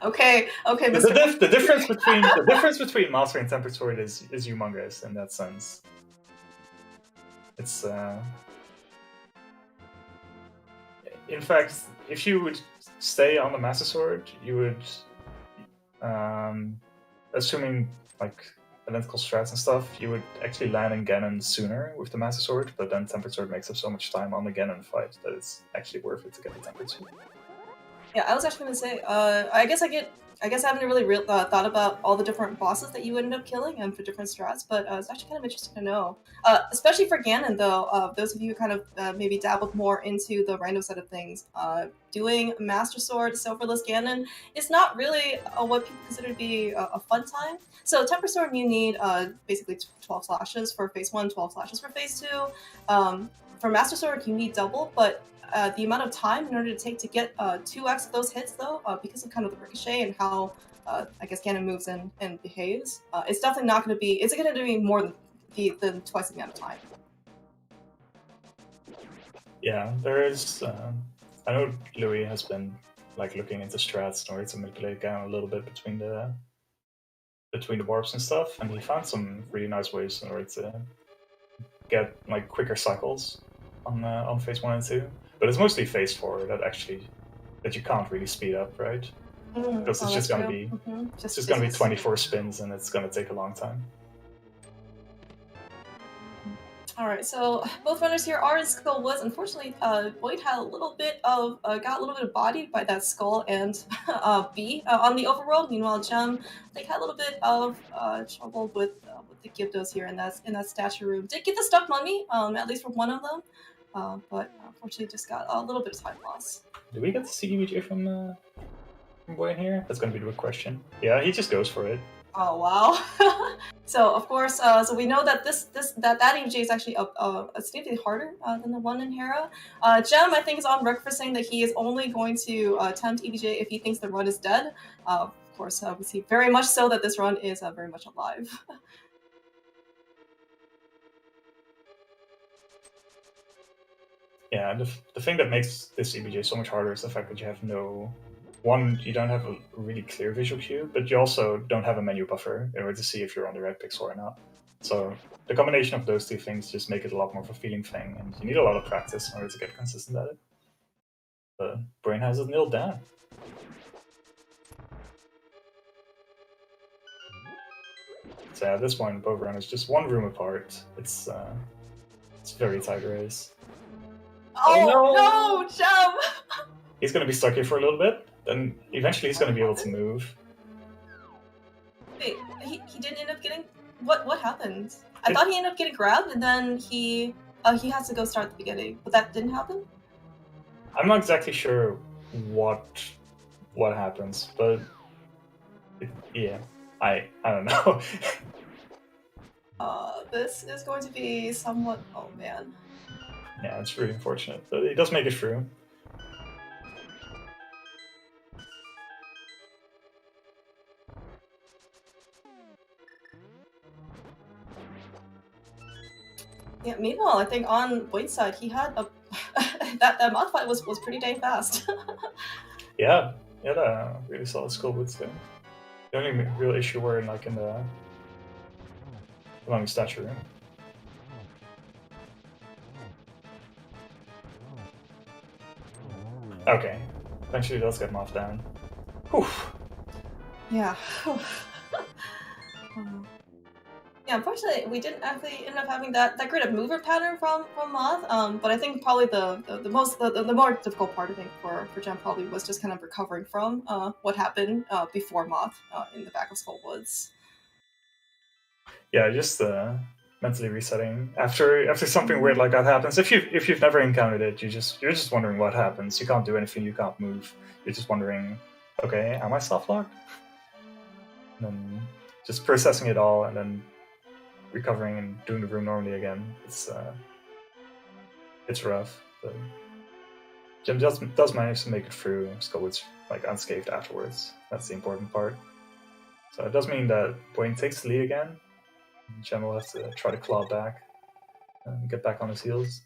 Okay, Mr. The difference between master and tempered sword is humongous in that sense. It's in fact, if you would stay on the Master Sword, you would, assuming like identical strats and stuff, you would actually land in Ganon sooner with the Master Sword, but then Tempered Sword makes up so much time on the Ganon fight that it's actually worth it to get the Tempered Sword. Yeah, I was actually gonna say, I guess I haven't really thought about all the different bosses that you end up killing and for different strats, but it's actually kind of interesting to know. Especially for Ganon, though, those of you who kind of maybe dabbled more into the random side of things, doing Master Sword Silverless Ganon is not really what people consider to be a fun time. So Temper Sword, you need basically 12 slashes for phase 1, 12 slashes for phase 2. For Master Sword, you need double, but the amount of time in order to take to get 2x of those hits, though, because of kind of the ricochet and how I guess Ganon moves and behaves, it's definitely not going to be. It's going to be more than twice the amount of time. Yeah, there is. I know Louis has been like looking into strats in order to manipulate Ganon a little bit between the warps and stuff, and he found some really nice ways in order to get like quicker cycles on phase 1 and 2. But it's mostly phase 4 that you can't really speed up, right? Because it's just gonna be it's just gonna be 24 spins, and it's gonna take a long time. All right, so both runners here are in Skull Woods. Unfortunately, Boyd had a little bit of got a little bit bodied by that skull and B on the overworld. Meanwhile, Gem, they had a little bit of trouble with the Gyptos here in that statue room. Did get the stuck mummy, at least from one of them. But unfortunately just got a little bit of time loss. Do we get to see EVJ from Buane here? That's gonna be the big question. Yeah, he just goes for it. Oh wow! So of course, so we know that that EVJ is actually significantly harder than the one in Hera. Gem, I think, is on record for saying that he is only going to attempt EVJ if he thinks the run is dead. Of course, we see very much so that this run is very much alive. Yeah, the thing that makes this EBJ so much harder is the fact that you have you don't have a really clear visual cue, but you also don't have a menu buffer in order to see if you're on the right pixel or not. So the combination of those two things just make it a lot more of a feeling thing, and you need a lot of practice in order to get consistent at it. But Buane has it nailed down. So at this point, both runners just one room apart. It's a very tight race. Oh no, Gem! He's gonna be stuck here for a little bit, then eventually he's gonna be able to move. Wait, he didn't end up getting What happened? I thought he ended up getting grabbed, and then he has to go start at the beginning, but that didn't happen. I'm not exactly sure what happens, but yeah, I don't know. This is going to be somewhat. Oh man. Yeah, it's really unfortunate, but he does make it through. Yeah. Meanwhile, I think on Buane's side, he had a that mod fight was pretty dang fast. Yeah, really solid skill boots there. The only real issue were in the long statue room. Okay, eventually does get mopped down. Whew. Yeah. Yeah, unfortunately, we didn't actually end up having that great of movement pattern from Moth. But I think probably the more difficult part, I think, for Jem probably was just kind of recovering from what happened before Moth in the back of Skullwoods. Yeah, just mentally resetting after something weird like that happens. If you've never encountered it, you're just wondering what happens. You can't do anything. You can't move. You're just wondering, okay, am I soft locked? And then just processing it all, and then recovering and doing the room normally again. It's rough, but Jim does manage to make it through Skullwoods like unscathed afterwards. That's the important part. So it does mean that Buane takes the lead again. Jim will have to try to claw back and get back on his heels.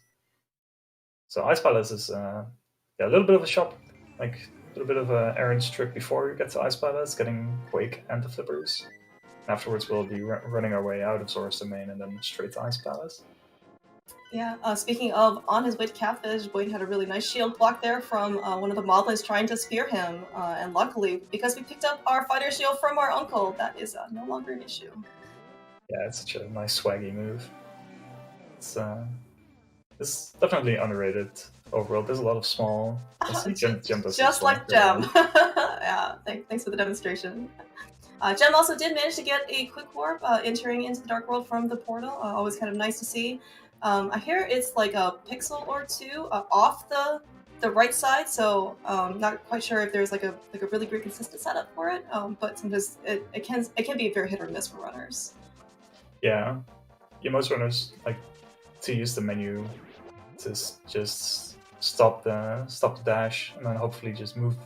So Ice Palace is a little bit of a shop, like a little bit of an errand trip before we get to Ice Palace, getting Quake and the Flippers. Afterwards, we'll be running our way out of Zora's Domain and then straight to Ice Palace. Yeah, speaking of on his way to Catfish, Buane had a really nice shield block there from one of the moblins trying to spear him. And luckily, because we picked up our fighter shield from our uncle, that is no longer an issue. Yeah, it's such a nice swaggy move. It's definitely underrated overall. There's a lot of small... just like Jem. Yeah, thanks for the demonstration. Jem also did manage to get a quick warp entering into the Dark World from the portal. Always kind of nice to see. I hear it's like a pixel or two off the right side, so not quite sure if there's like a really great consistent setup for it. But sometimes it can be very hit or miss for runners. Yeah, most runners like to use the menu to just stop the dash and then hopefully just move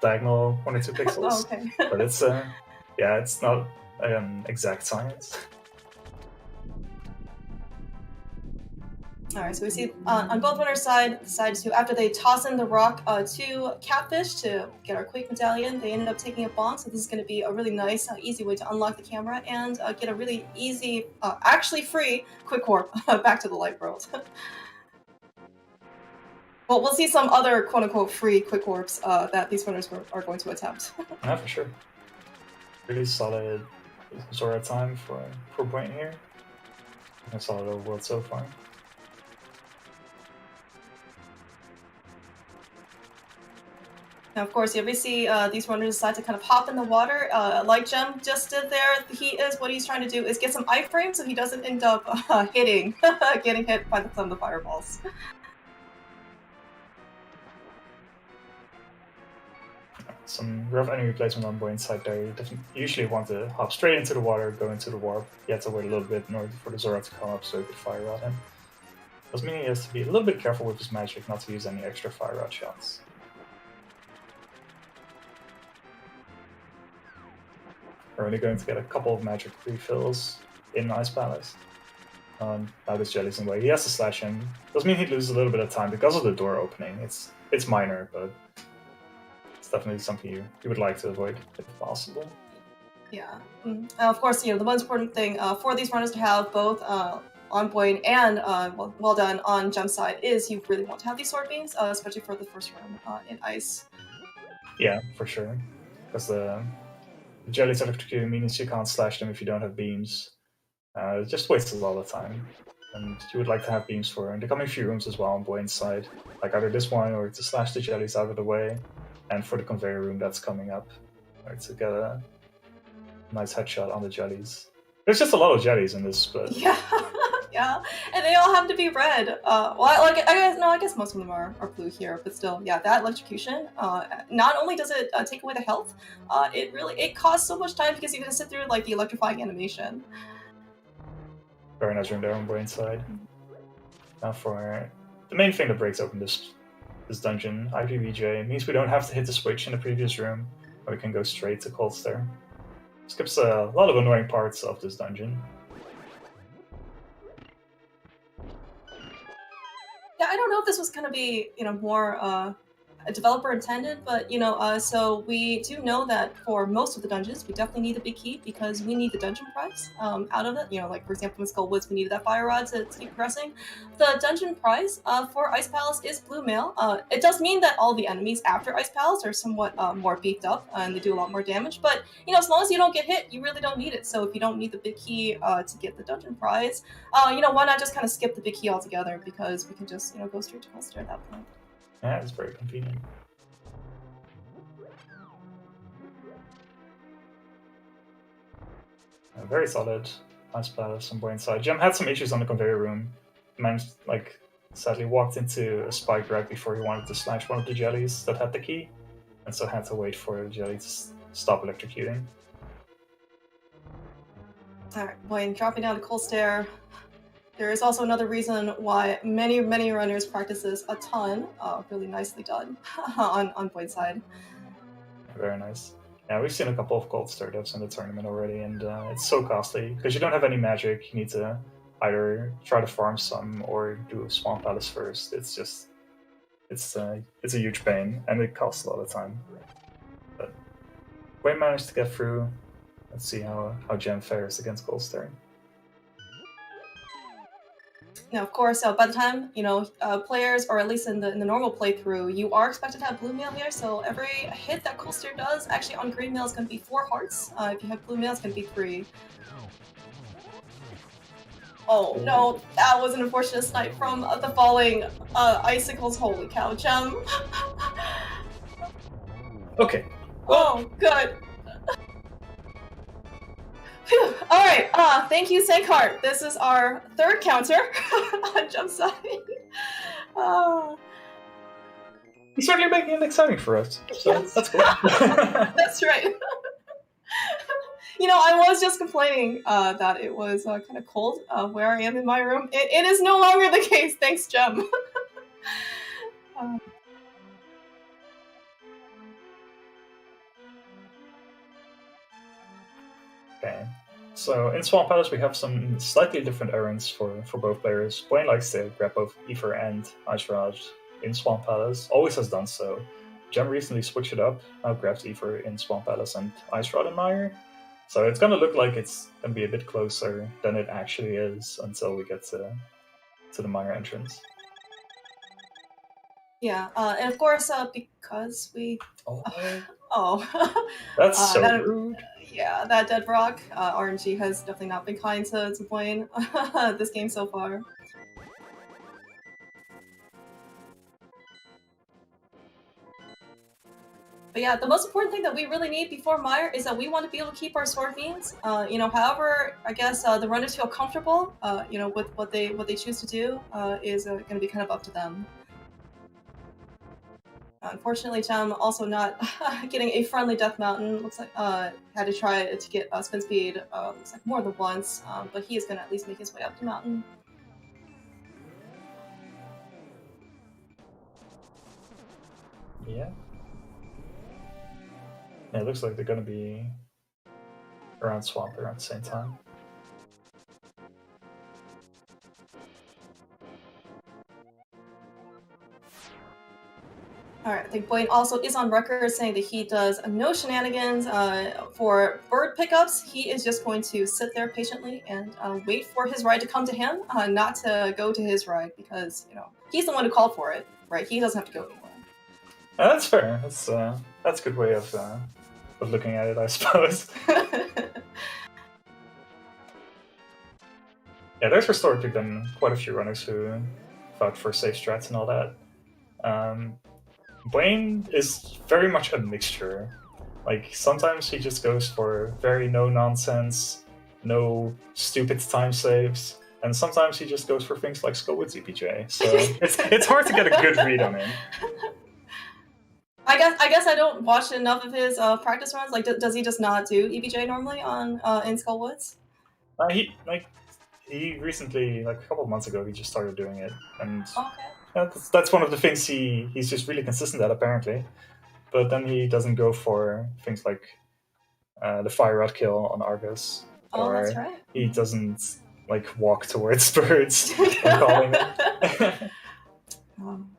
diagonal 1 or 2 pixels. Oh, okay. But it's not exact science. Alright, so we see on both runners' side, decided to, after they toss in the rock to Catfish to get our Quake Medallion, they ended up taking a bomb, so this is going to be a really nice, easy way to unlock the camera and get a really easy, actually free, quick warp back to the light world. Well, we'll see some other quote-unquote free quick warps that these runners are going to attempt. Yeah, for sure. Really solid Zora time for Buane here. A solid overworld so far. Now, of course, we see these runners decide to kind of hop in the water, like Jem just did there. What he's trying to do is get some iframe so he doesn't end up getting hit by some of the fireballs. Some rough enemy placement on Buane's side there. You usually want to hop straight into the water, go into the warp. You have to wait a little bit in order for the Zora to come up so you could fire rod him. Does mean he has to be a little bit careful with his magic not to use any extra fire rod shots. We're only going to get a couple of magic refills in Ice Palace. Now this jelly's in the way. He has to slash him. Does mean he loses a little bit of time because of the door opening. It's minor, but it's definitely something you would like to avoid if possible. Yeah. Of course, the most important thing for these runners to have both on Buane and well done on Jem's side is you really want to have these sword beams, especially for the first room in ice. Yeah, for sure. Because the jellies electrocuting means you can't slash them if you don't have beams. It just wastes a lot of time. And you would like to have beams for the coming few rooms as well on Buane's side. Like either this one or to slash the jellies out of the way. And for the conveyor room that's coming up. Or to get a nice headshot on the jellies. There's just a lot of jellies in this, but Yeah, yeah, and they all have to be red. Well, I guess most of them are blue here, but still, yeah, that electrocution. Not only does it take away the health, it costs so much time because you have to sit through like the electrifying animation. very nice room there on Buane's side. Now for the main thing that breaks open this dungeon, IPVJ, means we don't have to hit the switch in the previous room, and we can go straight to Cold Stare. Skips a lot of annoying parts of this dungeon. Yeah, I don't know if this was gonna be, more developer intended, but so we do know that for most of the dungeons, we definitely need the big key because we need the dungeon prize out of it. Like for example, in Skull Woods, we needed that fire rod to keep progressing. The dungeon prize for Ice Palace is blue mail. It does mean that all the enemies after Ice Palace are somewhat more beefed up and they do a lot more damage. But as long as you don't get hit, you really don't need it. So if you don't need the big key to get the dungeon prize, why not just kind of skip the big key altogether because we can just go straight to Coaster at that point. Yeah, it's very convenient. Very solid Ice Palace on Buane's side. Gem had some issues on the conveyor room. Managed, sadly walked into a spike right before he wanted to slash one of the jellies that had the key, and so had to wait for the jelly to stop electrocuting. Alright, Buane dropping down to Cold Stare. There is also another reason why many runners practice this a ton. Really nicely done on Buane's side. Very nice. Yeah, we've seen a couple of Cold Stare devs in the tournament already, and it's so costly because you don't have any magic. You need to either try to farm some or do Swan Palace first. It's a huge pain, and it costs a lot of time. But Buane managed to get through. Let's see how Gem fares against Cold Stare. Now, of course, by the time players, or at least in the normal playthrough, you are expected to have blue mail here. So every hit that Cold Stare does, actually on green mail is going to be 4 hearts. If you have blue mail, it's going to be 3. Oh no, that was an unfortunate snipe from the falling icicles. Holy cow, Gem. Okay. Oh, good. Phew. All right. Thank you, Sankart. This is our 3rd counter on Gem's side. He's certainly making it exciting for us, so Yes. that's cool. That's right. I was just complaining that it was kind of cold where I am in my room. It is no longer the case. Thanks, Gem. Okay. So in Swan Palace we have some slightly different errands for both players. Buane likes to grab both Ether and Ice Rod in Swan Palace, always has done so. Gem recently switched it up, now grabs Ether in Swan Palace and Ice Rod in Mire. So it's gonna look like it's gonna be a bit closer than it actually is until we get to the Mire entrance. Yeah, and of course, because we... Oh. That's so that, rude. Yeah, that dead rock. RNG has definitely not been kind to Buane this game so far. But yeah, the most important thing that we really need before Mire is that we want to be able to keep our sword beams. However, I guess the runners feel comfortable, with what they choose to do is going to be kind of up to them. Unfortunately, Gem also not getting a friendly Death Mountain. Looks like had to try to get spin speed. Looks like more than once, but he is going to at least make his way up the mountain. Yeah. Yeah, it looks like they're going to be around Swamp around the same time. Alright, I think Buane also is on record saying that he does no shenanigans for bird pickups. He is just going to sit there patiently and wait for his ride to come to him, not to go to his ride, because, he's the one who called for it, right? He doesn't have to go anywhere. Yeah, that's fair. That's a good way of looking at it, I suppose. Yeah, there's historically been quite a few runners who fought for safe strats and all that. Buane is very much a mixture. Like, sometimes he just goes for very no-nonsense, no stupid time saves, and sometimes he just goes for things like Skullwood's EPJ. So it's hard to get a good read on him. I guess I don't watch enough of his practice runs. Like, does he just not do EPJ normally on in Skullwoods? He recently, like a couple of months ago, he just started doing it, and Okay. that's one of the things he's just really consistent at, apparently. But then he doesn't go for things like the fire rod kill on Argus, Oh, or that's right. he doesn't like walk towards birds and calling them.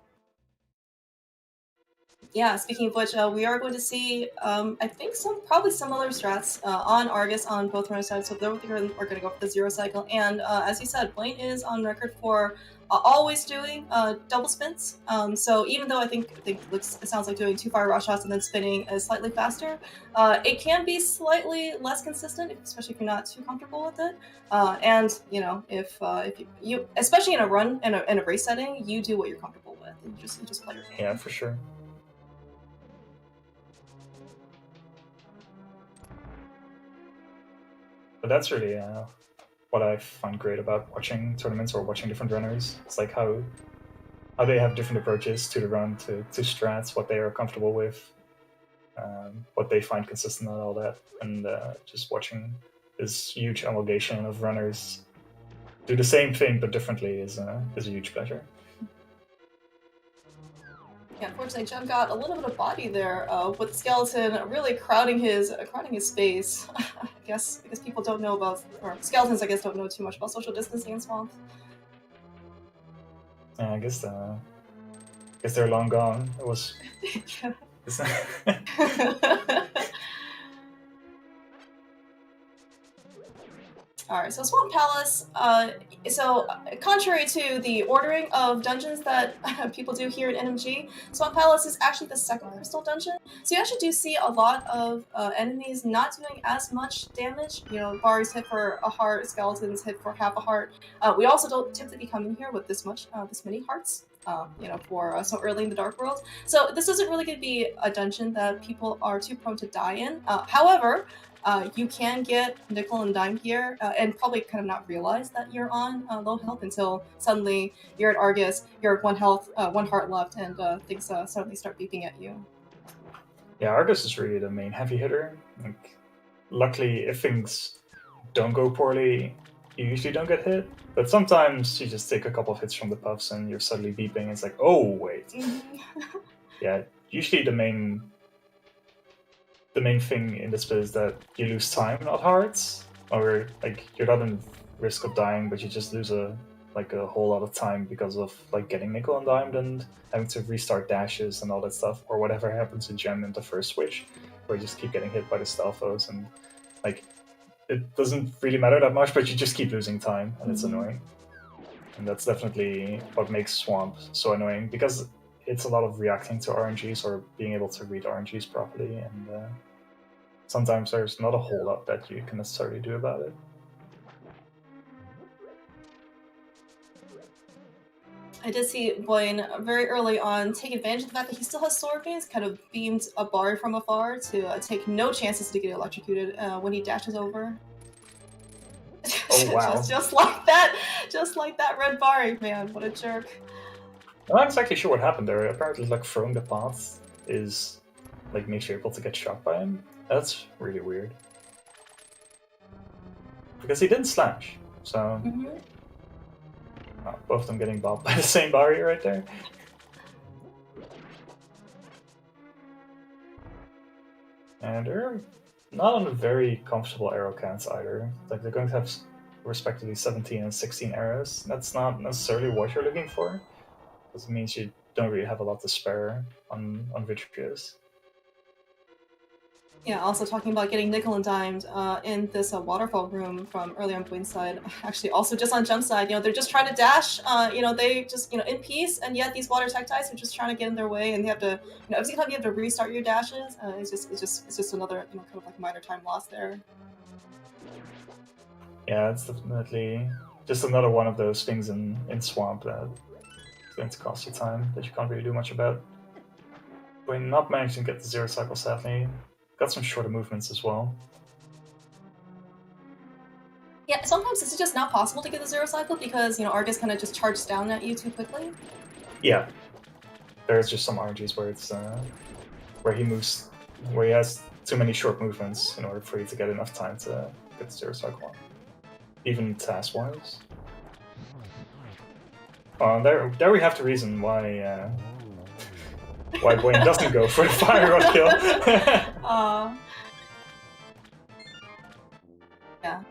Yeah, speaking of which, we are going to see, I think, probably similar strats on Argus on both run sides. So both are going to go for the 0 cycle. And as you said, Buane is on record for always doing double spins. So even though I think it sounds like doing 2 fire rod shots and then spinning is slightly faster, it can be slightly less consistent, especially if you're not too comfortable with it. And you know, if you especially in a run in a race setting, you do what you're comfortable with. And you just play your game. Yeah, for sure. But that's really what I find great about watching tournaments or watching different runners. It's like how they have different approaches to the run, to strats, what they are comfortable with, what they find consistent and all that. And just watching this huge amalgamation of runners do the same thing but differently is a huge pleasure. Yeah, unfortunately, Jem got a little bit of body there with Skeleton really crowding his space. I guess because people don't know about, or skeletons, I guess, don't know too much about social distancing in Swamp. Yeah, I guess they're long gone. It was. Alright, so Swan Palace, so contrary to the ordering of dungeons that people do here at NMG, Swan Palace is actually the second crystal dungeon. So you actually do see a lot of enemies not doing as much damage. You know, bars hit for a heart, skeletons hit for half a heart. We also don't typically come in here with this many hearts. You know, for so early in the Dark World. So this isn't really going to be a dungeon that people are too prone to die in. However, you can get nickel and dime here and probably kind of not realize that you're on low health until suddenly you're at Argus, you're at 1 health, 1 heart left, and things suddenly start beeping at you. Yeah, Argus is really the main heavy hitter. Like, luckily, if things don't go poorly, you usually don't get hit. But sometimes you just take a couple of hits from the puffs and you're suddenly beeping. It's like, oh wait. Yeah, usually the main thing in this bit is that you lose time, not hearts, or like you're not in risk of dying, but you just lose a whole lot of time because of like getting nickel and dimed and having to restart dashes and all that stuff, or whatever happens to Gem in the first switch, where you just keep getting hit by the Stalfos and like it doesn't really matter that much, but you just keep losing time and it's annoying. And that's definitely what makes Swamp so annoying, because it's a lot of reacting to RNGs or being able to read RNGs properly, and sometimes there's not a whole lot that you can necessarily do about it. I did see Buane very early on take advantage of the fact that he still has Sword Beams, kind of beamed a bar from afar to take no chances to get electrocuted when he dashes over. Oh wow. just like that red bar, man, what a jerk. I'm not exactly sure what happened there. Apparently, like, throwing the path is like makes you able to get shot by him. That's really weird. Because he didn't slash, so both of them getting bopped by the same barrier right there. And they're not on a very comfortable arrow counts either. Like, they're going to have respectively 17 and 16 arrows. That's not necessarily what you're looking for, because it means you don't really have a lot to spare on Vitreous. Yeah, also talking about getting nickel and dimed in this waterfall room from early on Buane's side. Actually, also just on Jump side, you know, they're just trying to dash, you know, they just, you know, in peace, and yet these water tactics are just trying to get in their way, and they have to, you know, every time you have to restart your dashes, it's just another, you know, kind of like minor time loss there. Yeah, it's definitely just another one of those things in Swamp that is going to cost you time that you can't really do much about. Buane not managing to get the 0 cycle, sadly. Got some shorter movements as well. Yeah, sometimes it's just not possible to get the zero cycle because, you know, Argus kind of just charges down at you too quickly. Yeah, there's just some RNGs where it's where he has too many short movements in order for you to get enough time to get the zero cycle on. Even task-wise. There we have the reason why Buane doesn't go for the fire rod kill. Yeah.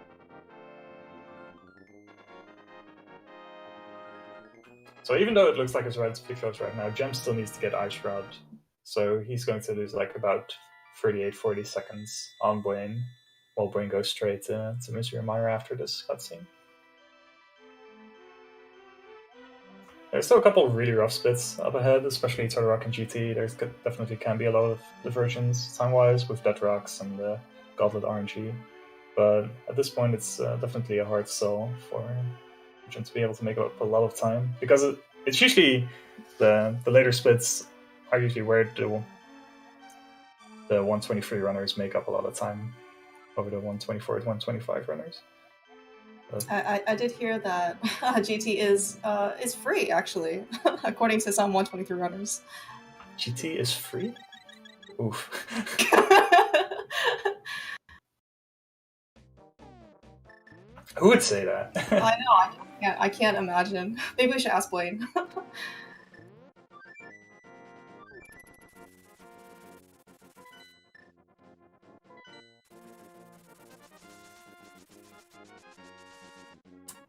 So even though it looks like it's relatively close right now, Gem still needs to get Ice Rod. So he's going to lose like about 38-40 seconds on Buane, while Buane goes straight to Misery Mire after this cutscene. There's still a couple of really rough splits up ahead, especially Turtle Rock and GT. There's definitely can be a lot of divergence time-wise with Dead Rocks and the Goblet RNG. But at this point, it's definitely a hard sell for Gem to be able to make up a lot of time, because it's usually the later splits are usually where the 123 runners make up a lot of time over the 124 to 125 runners. But I did hear that GT is free, actually, according to some 123 runners. GT is free? Oof. Who would say that? I know, I can't imagine. Maybe we should ask Buane.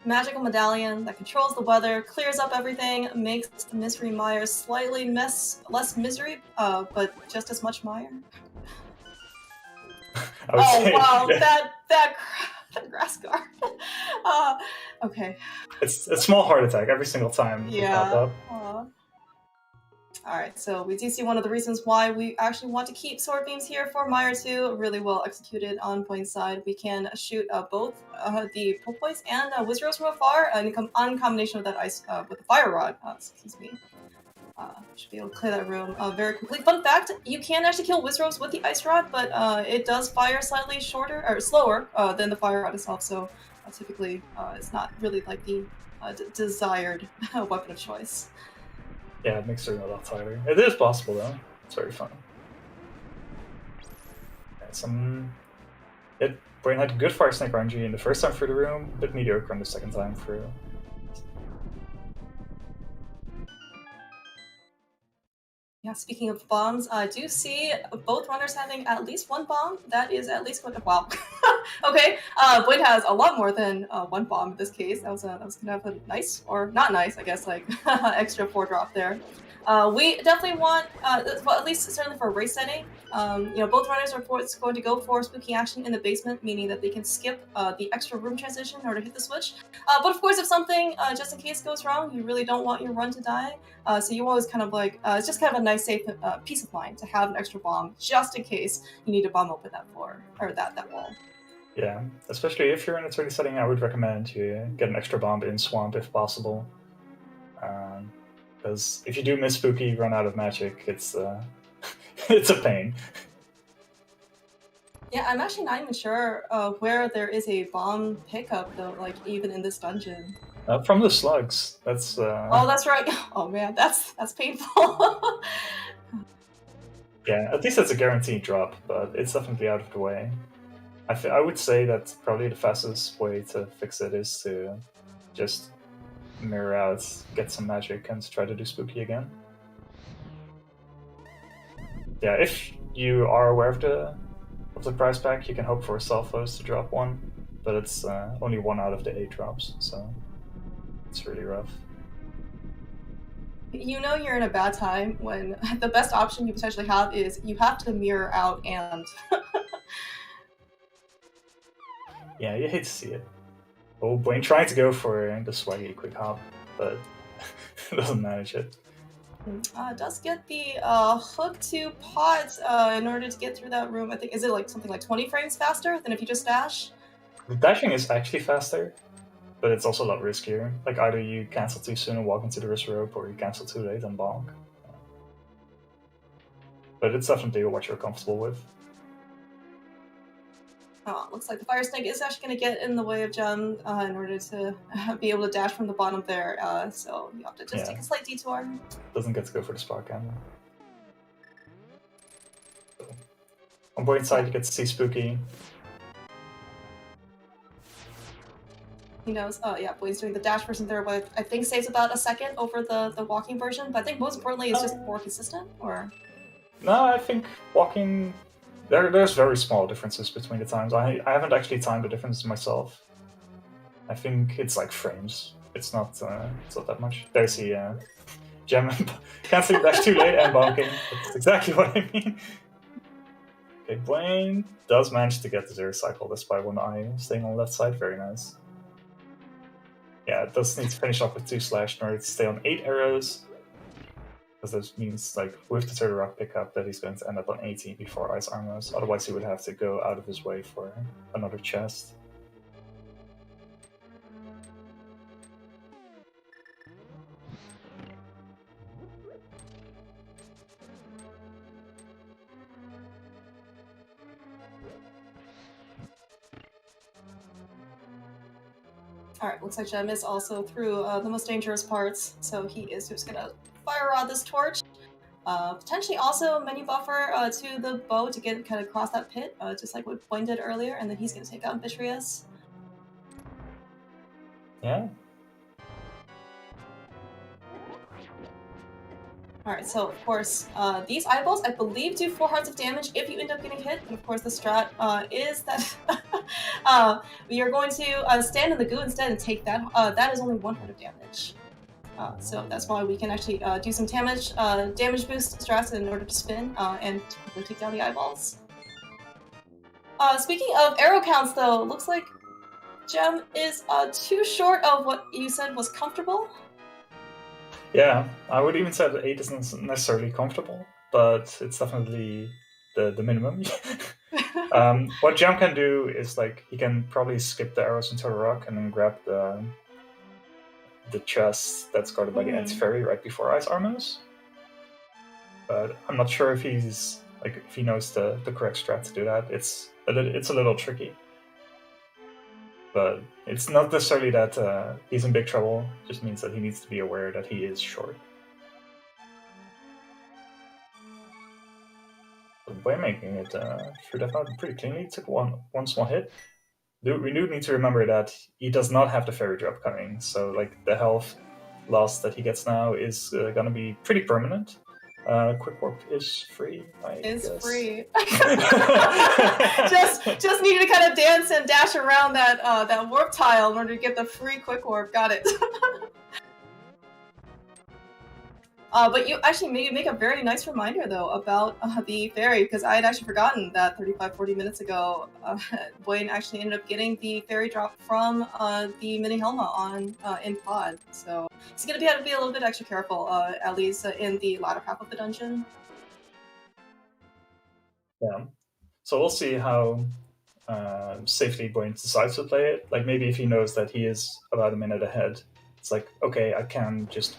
Magical medallion that controls the weather, clears up everything, makes the Misery Mire slightly less misery, but just as much mire. Wow, yeah. that grass guard. Okay. It's a small heart attack every single time you pop up. Alright, so we do see one of the reasons why we actually want to keep Sword Beams here for Mire 2. Really well executed on Buane's side. We can shoot both the Popoys and Wizards from afar, and on combination with that ice with the Fire Rod. Excuse me. Should be able to clear that room very quickly. Fun fact, you can actually kill Wizards with the Ice Rod, but it does fire slightly shorter or slower than the Fire Rod itself, so typically it's not really like the desired weapon of choice. Yeah, it makes it a lot tighter. It is possible though. It's very fun. Buane had good Fire Snake RNG in the first time through the room, but mediocre on the second time through. Yeah, speaking of bombs, I do see both runners having at least one bomb. That is at least one. Wow. Okay, Buane has a lot more than one bomb in this case. That was gonna have a nice, or not nice, I guess, like extra 4-drop there. We definitely want, well, at least certainly for a race setting, you know, both runners are going to go for spooky action in the basement, meaning that they can skip the extra room transition in order to hit the switch. But of course, if something just in case goes wrong, you really don't want your run to die. So you always kind of like, it's just kind of a nice, safe peace of mind to have an extra bomb just in case you need to bomb open that floor or that wall. Yeah, especially if you're in a 30 setting, I would recommend you get an extra bomb in Swamp if possible. Because if you do miss Spooky, run out of magic, it's it's a pain. Yeah, I'm actually not even sure where there is a bomb pickup though, like even in this dungeon. From the slugs. That's. Oh, that's right. Oh man, that's painful. Yeah, at least it's a guaranteed drop, but it's definitely out of the way. I would say that probably the fastest way to fix it is to just mirror out, get some magic, and try to do Spooky again. Yeah, if you are aware of the prize pack, you can hope for Selfos to drop one, but it's only 1 out of the 8 drops, so it's really rough. You know you're in a bad time when the best option you potentially have is you have to mirror out and... Yeah, you hate to see it. Oh, Buane trying to go for the swaggy quick hop, but doesn't manage it. Does get the hook to pot in order to get through that room. I think, is it like something like 20 frames faster than if you just dash? The dashing is actually faster, but it's also a lot riskier. Like either you cancel too soon and walk into the wrist rope, or you cancel too late and bonk. But it's definitely what you're comfortable with. Oh, looks like the fire snake is actually going to get in the way of Gem in order to be able to dash from the bottom there. So you have to just take a slight detour. Doesn't get to go for the spark cannon. On Buane's side, you get to see Spooky. He knows. Yeah, Buane's doing the dash version there, but I think saves about a second over the walking version. But I think most importantly, it's just more consistent. Or no, I think walking. There's very small differences between the times. I haven't actually timed the differences myself. I think it's like frames. It's not that much. There's the Gem canceling dash too late and bonking. That's exactly what I mean. Okay, Buane does manage to get the 0 cycle despite one eye staying on the left side. Very nice. Yeah, it does need to finish off with 2 slash in order to stay on 8 arrows. Because this means, like, with the Turtle Rock pickup, that he's going to end up on 80 before Ice Armors. Otherwise, he would have to go out of his way for another chest. alright, looks like Gem is also through the most dangerous parts, so he is just gonna fire rod this torch. Potentially also menu buffer to the bow to get kind of across that pit, just like what Buane did earlier, and then he's gonna take out Vitreous. Yeah. Alright, so of course, these eyeballs, I believe, do 4 hearts of damage if you end up getting hit. And of course, the strat is that you're going to stand in the goo instead and take that. That is only 1 heart of damage. So that's why we can actually do some damage boost strats in order to spin and to take down the eyeballs. Speaking of arrow counts, though, looks like Gem is too short of what you said was comfortable. Yeah, I would even say that 8 isn't necessarily comfortable, but it's definitely the minimum. What Gem can do is, like, he can probably skip the arrows into the rock and then grab the chest that's guarded by the anti-fairy right before Ice Armors. But I'm not sure if he's, like, if he knows the correct strat to do that. It's a little tricky. But it's not necessarily that he's in big trouble. It just means that he needs to be aware that he is short. So Buane making it through that fight pretty cleanly. He took one small hit. We do need to remember that he does not have the fairy drop coming, so like the health loss that he gets now is gonna be pretty permanent. Quick warp is free. It's free. just needed to kind of dance and dash around that warp tile in order to get the free quick warp. Got it. But you actually make a very nice reminder, though, about the fairy, because I had actually forgotten that 35-40 minutes ago, Buane actually ended up getting the fairy drop from the mini Helma on in pod. So he's going to have to be a little bit extra careful, at least in the latter half of the dungeon. Yeah. So we'll see how safely Buane decides to play it. Like, maybe if he knows that he is about a minute ahead, it's like, okay, I can just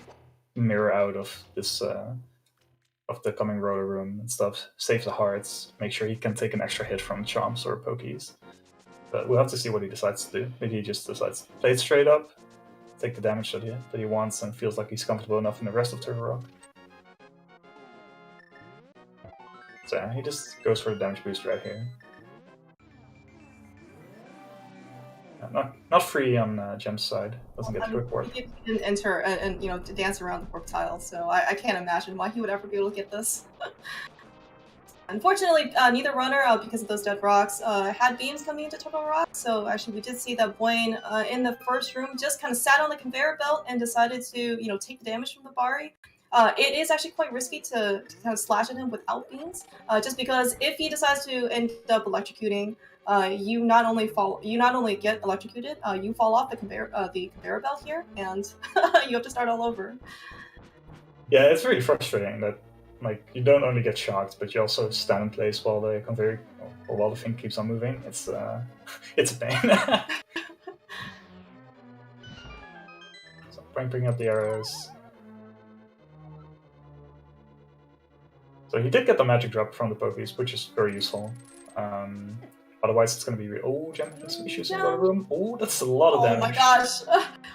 mirror out of this of the coming roller room and stuff, save the hearts, make sure he can take an extra hit from chomps or pokies. But we'll have to see what he decides to do. Maybe he just decides to play it straight up, take the damage that he wants, and feels like he's comfortable enough in the rest of Turtle Rock. So yeah, he just goes for the damage boost right here. Not free on Gem's side. Doesn't get quick warp. He didn't enter and to dance around the warp tile, so I can't imagine why he would ever be able to get this. Unfortunately, neither runner, because of those dead rocks, had beams coming into Turtle Rock. So actually, we did see that Buane in the first room just kind of sat on the conveyor belt and decided to take the damage from the Bari. It is actually quite risky to kind of slash at him without beams, just because if he decides to end up electrocuting, you not only get electrocuted, you fall off the conveyor belt here, and you have to start all over. Yeah, it's really frustrating that you don't only get shocked, but you also stand in place while the conveyor or while the thing keeps on moving. It's it's a pain. So bring up the arrows. So he did get the magic drop from the pokies, which is very useful. Otherwise, it's going to be... Oh, Gem has some issues in the room. Oh, that's a lot of damage. Oh my gosh.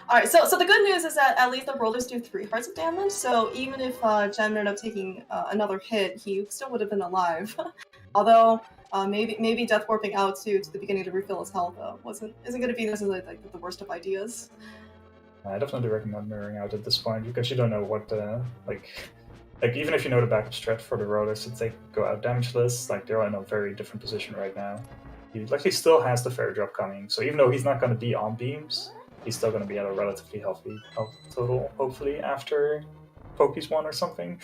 Alright, so the good news is that at least the rollers do 3 hearts of damage, so even if Gem ended up taking another hit, he still would have been alive. Although, maybe death warping out to the beginning to refill his health isn't going to be necessarily like the worst of ideas. I definitely recommend mirroring out at this point, because you don't know what like even if you know the backup strat for the rollers, since they go out damageless, like they're in a very different position right now. He still has the fairy drop coming, so even though he's not going to be on beams, he's still going to be at a relatively healthy health total, hopefully after Poke's one or something.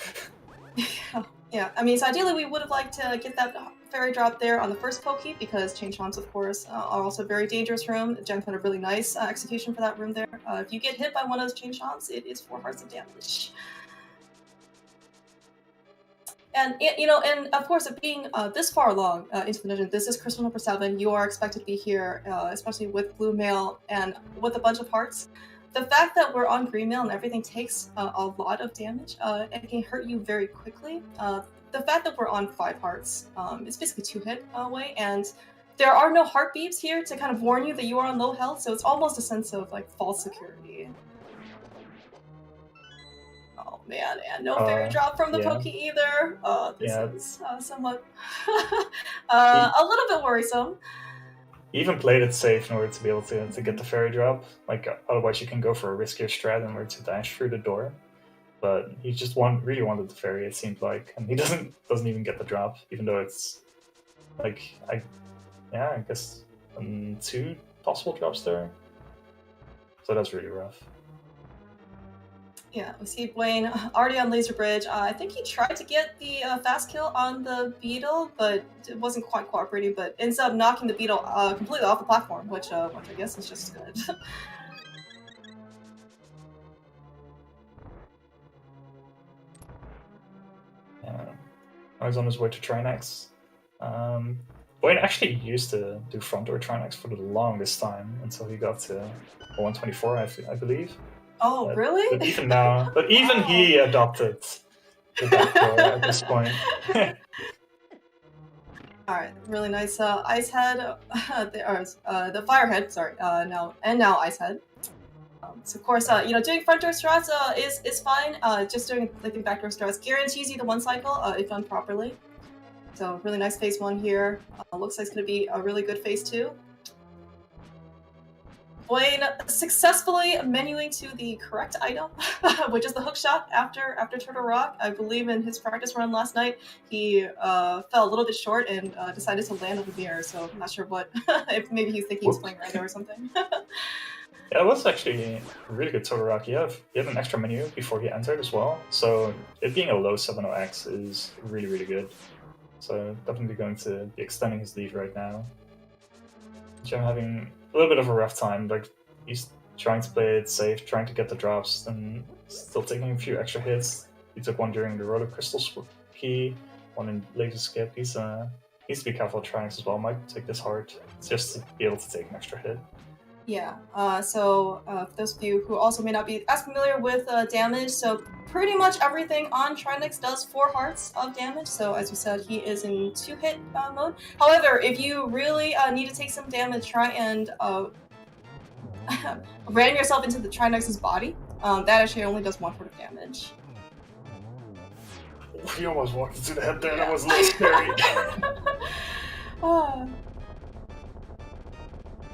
Yeah. I mean, so ideally we would have liked to get that fairy drop there on the first Poke, because chain chomps, of course, are also a very dangerous room. Gem had a really nice execution for that room there. If you get hit by one of those chain chomps, it is 4 hearts of damage. And, you know, and of course, being this far along into the dungeon, this is crystal number 7. You are expected to be here, especially with blue mail and with a bunch of hearts. The fact that we're on green mail and everything takes a lot of damage, it can hurt you very quickly. The fact that we're on 5 hearts, it's basically 2-hit away, and there are no heart beeps here to kind of warn you that you are on low health, so it's almost a sense of like false security. Oh man, and no fairy drop from the Poke either. This is somewhat a little bit worrisome. He even played it safe in order to be able to get the fairy drop. Like otherwise, you can go for a riskier strat in order to dash through the door. But he just really wanted the fairy, it seemed like, and he doesn't even get the drop, even though it's like I guess 2 possible drops there. So that's really rough. Yeah, we see Buane already on Laser Bridge. I think he tried to get the fast kill on the beetle, but it wasn't quite cooperating, but ends up knocking the beetle completely off the platform, which I guess is just good. I was on his way to Trinex. Buane actually used to do front door Trinex for the longest time, until he got to 124, I believe. Oh, really? But even now, he adopted the back door at this point. Alright, really nice Ice Head, the Fire Head, sorry, now Ice Head. So of course, you know, doing front door strats is fine. Just doing like the back door strats guarantees you the 1 cycle if done properly. So really nice phase 1 here. Looks like it's going to be a really good phase 2. Buane successfully menuing to the correct item, which is the hook shot after Turtle Rock. I believe in his practice run last night, he fell a little bit short and decided to land on the mirror. So I'm not sure what, if maybe he's thinking he's playing Rando or something. Yeah, it was actually a really good Turtle Rock. He had an extra menu before he entered as well. So it being a low 7.0x is really, really good. So definitely going to be extending his lead right now. Gem having a little bit of a rough time. Like he's trying to play it safe, trying to get the drops, and still taking a few extra hits. He took one during the Roller Crystal key, one in Laser Skip. He's needs to be careful trying as well. Might take this hard just to be able to take an extra hit. Yeah, so for those of you who also may not be as familiar with damage, so pretty much everything on Trinex does 4 hearts of damage, so as we said, he is in 2-hit mode. However, if you really need to take some damage, try and ram yourself into the Trinex's body. That actually only does 1 heart of damage. He almost walked into the head there, that was a little scary.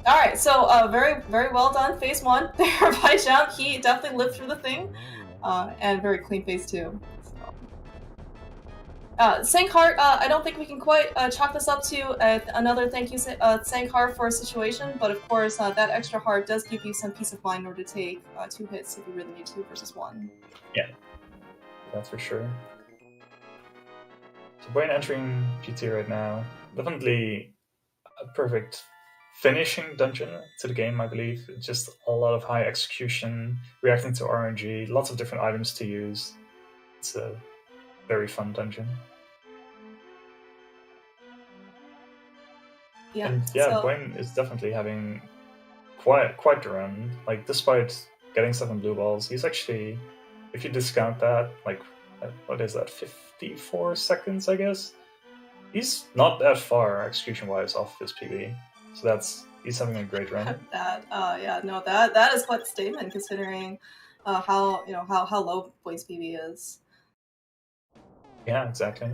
Alright, so very, very well done, phase 1 there by Jump. He definitely lived through the thing, and very clean phase 2. Sankheart, I don't think we can quite chalk this up to another thank you, Sankheart, for a situation, but of course, that extra heart does give you some peace of mind in order to take 2 hits if you really need to versus 1. Yeah, that's for sure. So Buane entering GT right now, definitely a perfect finishing dungeon to the game, I believe. Just a lot of high execution, reacting to RNG, lots of different items to use. It's a very fun dungeon. Yeah, and yeah, so Buane is definitely having quite the run. Like, despite getting 7 blue balls, he's actually, if you discount that, like, what is that, 54 seconds, I guess? he's not that far execution-wise off his PB, so he's having a great run. that is quite the statement considering how low Buane's PB is. Yeah, exactly.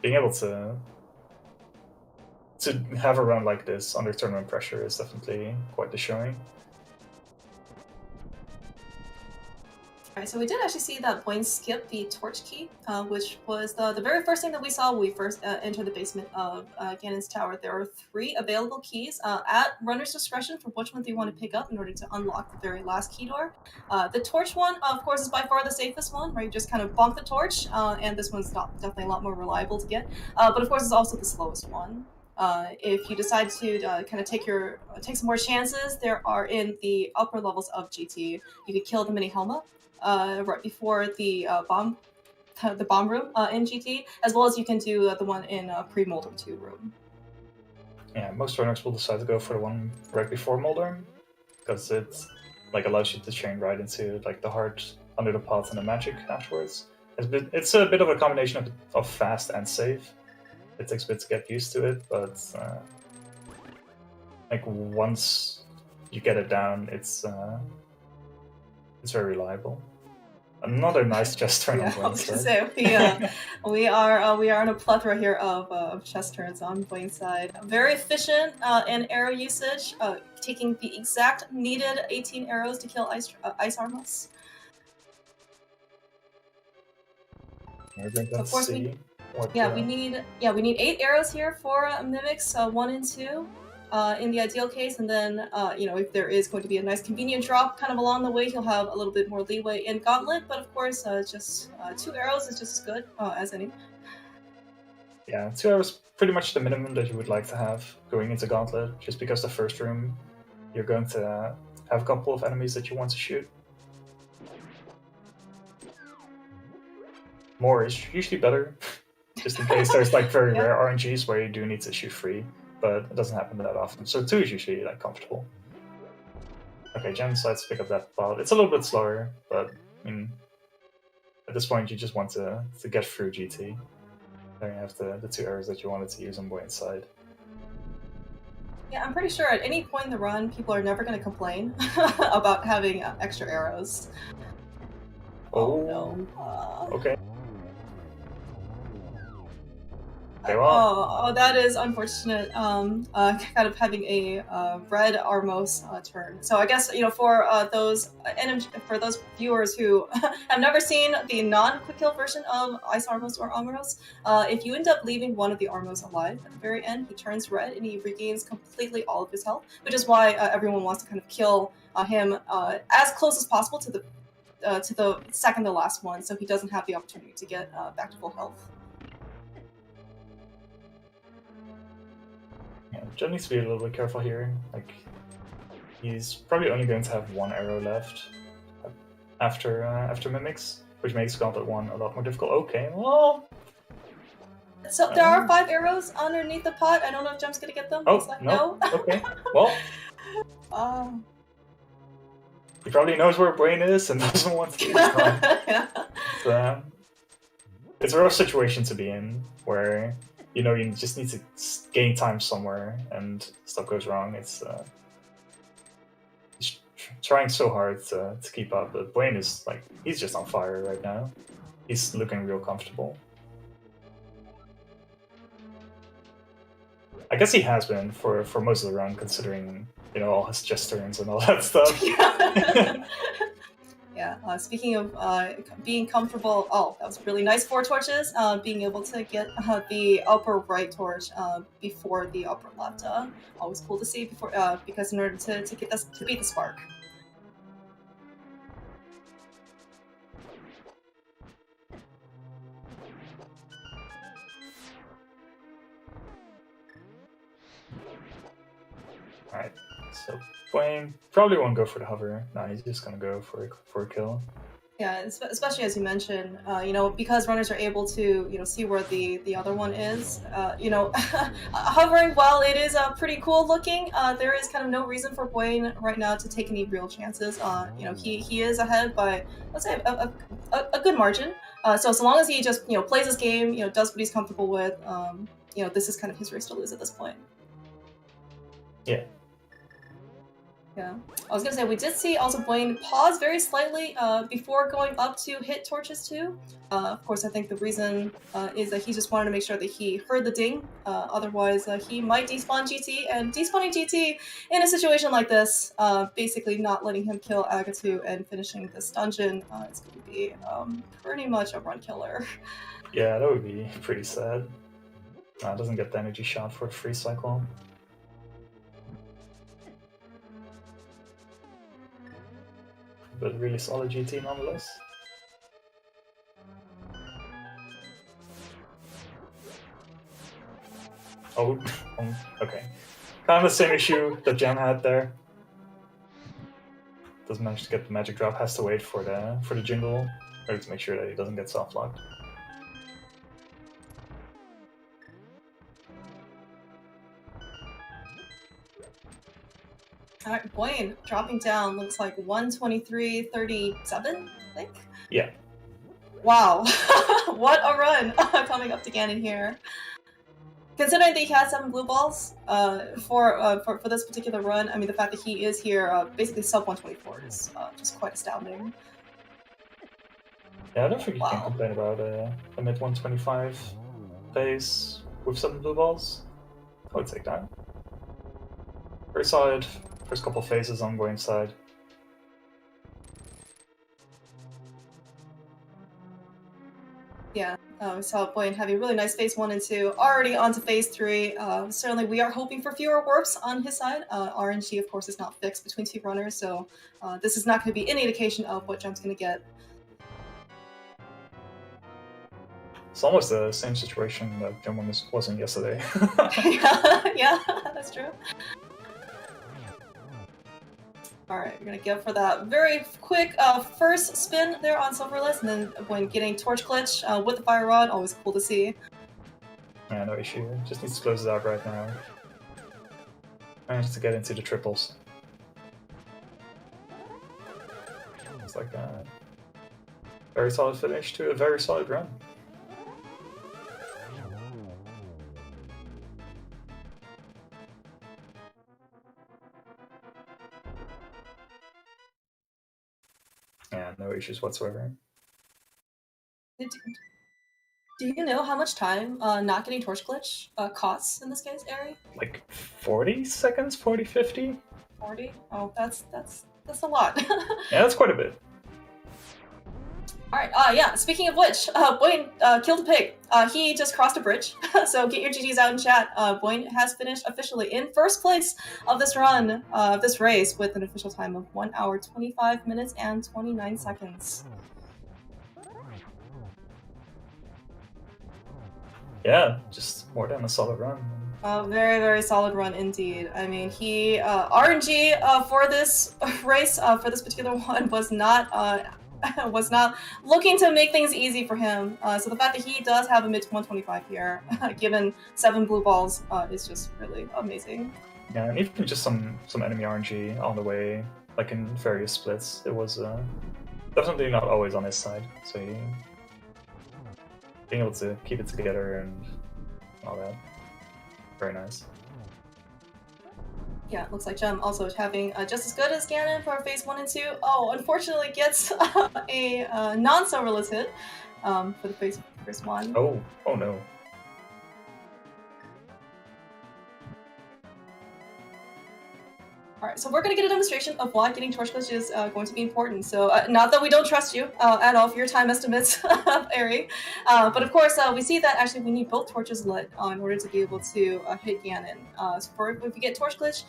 Being able to have a run like this under tournament pressure is definitely quite the showing. Alright, so we did actually see that Buane skip the torch key, which was the very first thing that we saw when we first entered the basement of Ganon's tower. There are 3 available keys at runner's discretion for which one they want to pick up in order to unlock the very last key door. The torch one, of course, is by far the safest one, right? You just kind of bonk the torch, and this one's definitely a lot more reliable to get. But of course, it's also the slowest one. If you decide to kind of take some more chances, there are in the upper levels of GT. You could kill the mini Helma right before the bomb room in GT, as well as you can do the one in pre-Moldorm 2 room. Yeah, most runners will decide to go for the one right before Moldorm, because it allows you to chain right into the heart under the pot and the magic afterwards. It's a bit of a combination of fast and safe. It takes a bit to get used to it, but once you get it down, it's very reliable. Another nice chest turn on Buane's side. I was gonna say we are in a plethora here of chest turns on Buane's side. Very efficient in arrow usage, taking the exact needed 18 arrows to kill Ice Armos. Of course, we need 8 arrows here for Mimics 1 and 2. In the ideal case, and then if there is going to be a nice convenient drop kind of along the way, he'll have a little bit more leeway in Gauntlet, but of course just 2 arrows is just as good as any. Yeah, 2 arrows pretty much the minimum that you would like to have going into Gauntlet, just because the first room you're going to have a couple of enemies that you want to shoot. More is usually better, just in case there's very rare RNGs where you do need to shoot free. But it doesn't happen that often, so 2 is usually comfortable. Okay, Jen decides to pick up that bot. It's a little bit slower, but I mean, at this point you just want to get through GT. There you have the 2 arrows that you wanted to use on Buane's side. Yeah, I'm pretty sure at any point in the run, people are never going to complain about having extra arrows. Oh no. Okay. Okay, well. That is unfortunate. Kind of having a red Armos turn. So I guess for those viewers who have never seen the non-quick kill version of Ice Armos or Armos, if you end up leaving one of the Armos alive at the very end, he turns red and he regains completely all of his health, which is why everyone wants to kind of kill him as close as possible to the second to last one, so he doesn't have the opportunity to get back to full health. Yeah, Jen needs to be a little bit careful here. He's probably only going to have 1 arrow left after Mimics, which makes Gauntlet 1 a lot more difficult. Okay, well. So there are 5 arrows underneath the pot. I don't know if Jem's gonna get them. Oh, no. Okay, well. He probably knows where Buane is and doesn't want to use it. So, it's a rough situation to be in, where you just need to gain time somewhere, and stuff goes wrong. It's he's trying so hard to keep up, but Buane is he's just on fire right now. He's looking real comfortable. I guess he has been for most of the run, considering all his chest turns and all that stuff. Yeah, speaking of being comfortable, that was really nice 4 torches. Being able to get the upper right torch before the upper left, always cool to see because in order to beat the spark. Alright, so Buane probably won't go for the hover. No, he's just gonna go for a kill. Yeah, especially as you mentioned, because runners are able to, see where the other one is. Hovering, while it is pretty cool looking, there is kind of no reason for Buane right now to take any real chances. He is ahead by, let's say, a good margin. So long as he just plays his game, does what he's comfortable with, this is kind of his race to lose at this point. Yeah. Yeah, I was gonna say we did see also Buane pause very slightly before going up to hit torches too. Of course, I think the reason is that he just wanted to make sure that he heard the ding. Otherwise, he might despawn GT, and despawning GT in a situation like this, basically not letting him kill Agatu and finishing this dungeon, is going to be pretty much a run killer. Yeah, that would be pretty sad. Doesn't get the energy shot for a free cycle. But really solid GT nonetheless. Oh, okay. Kind of the same issue that Jam had there. Doesn't manage to get the magic drop, has to wait for the jingle, or to make sure that he doesn't get soft locked. Alright, Buane dropping down looks like 123.37, I think? Yeah. Wow, what a run coming up to Ganon here. Considering that he has 7 blue balls for this particular run, I mean, the fact that he is here basically sub 124 is just quite astounding. Yeah, I don't think you can complain about a mid 125 pace with 7 blue balls. I would take that. Very solid. First couple phases on Buane's side. Yeah, we saw Buane having really nice phase 1 and 2, already onto phase 3. Certainly we are hoping for fewer warps on his side. RNG, of course, is not fixed between 2 runners, so this is not going to be any indication of what Jump's going to get. It's almost the same situation that Jump was in yesterday. yeah, that's true. Alright, we're gonna go for that very quick first spin there on Silverless, and then when getting Torch Glitch with the Fire Rod, always cool to see. Yeah, no issue. Just needs to close it out right now. Managed to get into the triples. It's like that. Very solid finish to a very solid run. Yeah, no issues whatsoever. Do you know how much time not getting Torch Glitch costs in this case, Ari? Like 40 seconds? 40, 50? 40? Oh, that's a lot. Yeah, that's quite a bit. Alright, yeah, speaking of which, Buane killed a pig. He just crossed a bridge, so get your GGs out in chat. Buane has finished officially in first place of this run, this race, with an official time of 1 hour, 25 minutes, and 29 seconds. Yeah, just more than a solid run. Very, very solid run indeed. I mean, he, RNG for this race, for this particular one, was not looking to make things easy for him. So the fact that he does have a mid 125 here, given 7 blue balls, is just really amazing. Yeah, and even just some enemy RNG on the way, like in various splits, it was definitely not always on his side. So being able to keep it together and all that, very nice. Yeah, it looks like Jem also having just as good as Ganon for phase 1 and 2. Oh, unfortunately gets a non-Silverless hit for the phase first one. Oh no. Alright, so we're going to get a demonstration of why getting Torch Glitch is going to be important. So, not that we don't trust you at all for your time estimates, Ari. But of course, we see that actually we need both torches lit in order to be able to hit Ganon. So if you get Torch Glitch,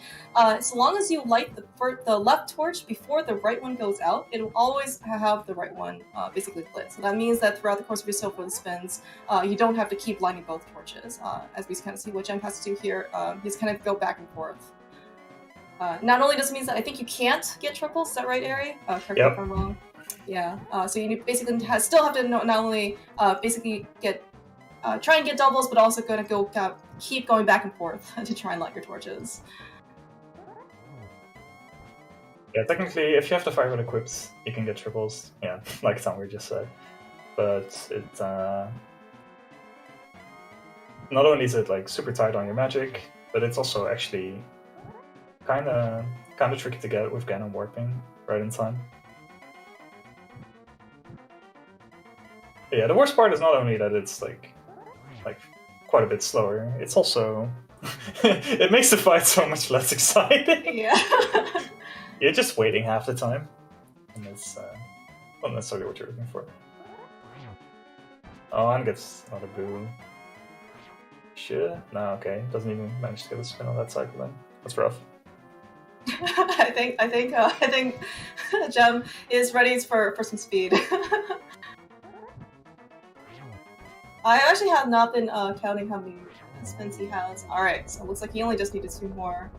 so long as you light the left torch before the right one goes out, it will always have the right one basically lit. So that means that throughout the course of your Silverless spins, you don't have to keep lighting both torches. As we kind of see what Jem has to do here, he's kind of go back and forth. Not only does it mean that I think you can't get triples, is that right, Ari? Correct me if I'm wrong. Yeah, so you basically still have to not only basically get try and get doubles, but also going to keep going back and forth to try and light your torches. Yeah, technically, if you have the Fire Rod equipped, you can get triples. Yeah, like Summer just said. But it not only is it like super tight on your magic, but it's also actually kind of tricky to get with Ganon warping right in time. But yeah, the worst part is not only that it's like quite a bit slower. It's also it makes the fight so much less exciting. Yeah. You're just waiting half the time, and it's not necessarily what you're looking for. Oh, and gets another boo. Shit. No, okay. Doesn't even manage to get a spin on that cycle then. That's rough. I think Gem is ready for some speed. I actually have not been counting how many spins he has. Alright, so it looks like he only just needed 2 more.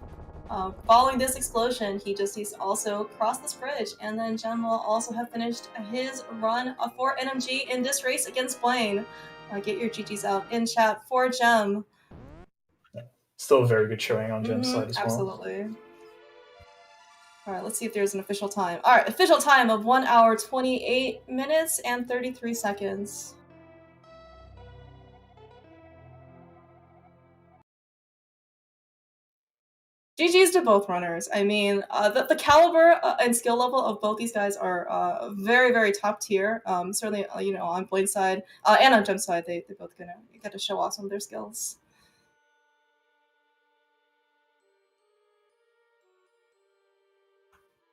Following this explosion, he just needs to also cross this bridge, and then Gem will also have finished his run for NMG in this race against Buane. Get your GGs out in chat for Gem. Still a very good showing on Gem's side as well. Absolutely. Alright, let's see if there's an official time. Alright, official time of 1 hour, 28 minutes, and 33 seconds. GG's to both runners. I mean, the caliber and skill level of both these guys are very, very top tier. Certainly, you know, on Blade's side and on Gem's side, they both gonna get to show off some of their skills.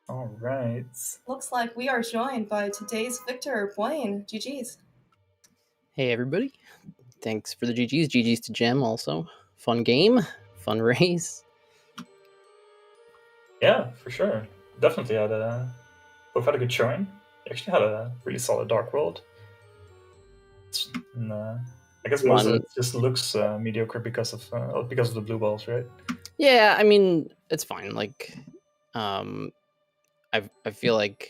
All right. Looks like we are joined by today's victor, Buane. GG's. Hey everybody. Thanks for the GG's. GG's to Gem also. Fun game, fun race. Yeah, for sure. Definitely both had a good showing. They actually had a really solid Dark World. And, I guess most of it just looks mediocre because of the blue balls, right? Yeah, I mean, it's fine. Like, I feel like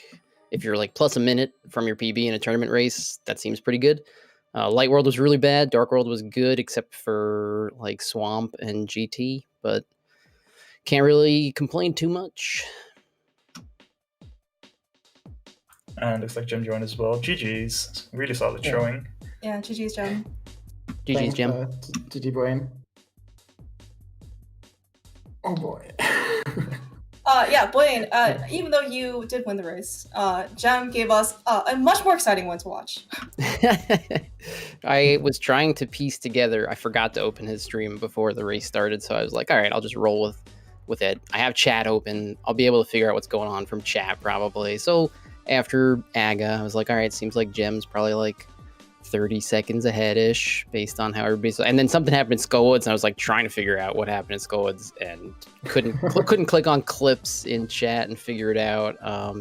if you're like plus a minute from your PB in a tournament race, that seems pretty good. Light World was really bad. Dark World was good, except for like Swamp and GT, but can't really complain too much. And looks like Gem joined as well. GG's. Really solid showing. Yeah, GG's, Gem. GG's, Gem. GG, Buane. Oh boy. Yeah, Buane, even though you did win the race, Gem gave us a much more exciting one to watch. I was trying to piece together. I forgot to open his stream before the race started, so I was like, all right, I'll just roll with it. I have chat open. I'll be able to figure out what's going on from chat probably. So after AGA, I was like, all right, seems like Gem's probably like 30 seconds ahead-ish based on how everybody's... And then something happened in Skullwoods, and I was like trying to figure out what happened in Skullwoods and couldn't click on clips in chat and figure it out.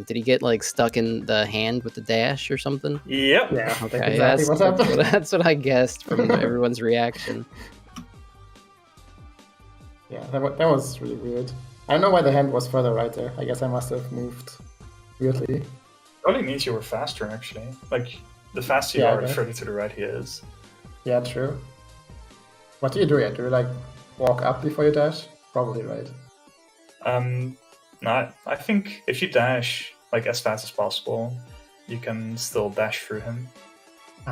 Did he get like stuck in the hand with the dash or something? Yep. Yeah, Okay, exactly that's what I guessed from everyone's reaction. Yeah, that was really weird. I don't know why the hand was further right there. I guess I must have moved weirdly. Probably means you were faster, actually. Like, the faster you are, the further to the right he is. Yeah, true. What do you do? Yeah, do you like walk up before you dash? Probably, right? No, I think if you dash like as fast as possible, you can still dash through him.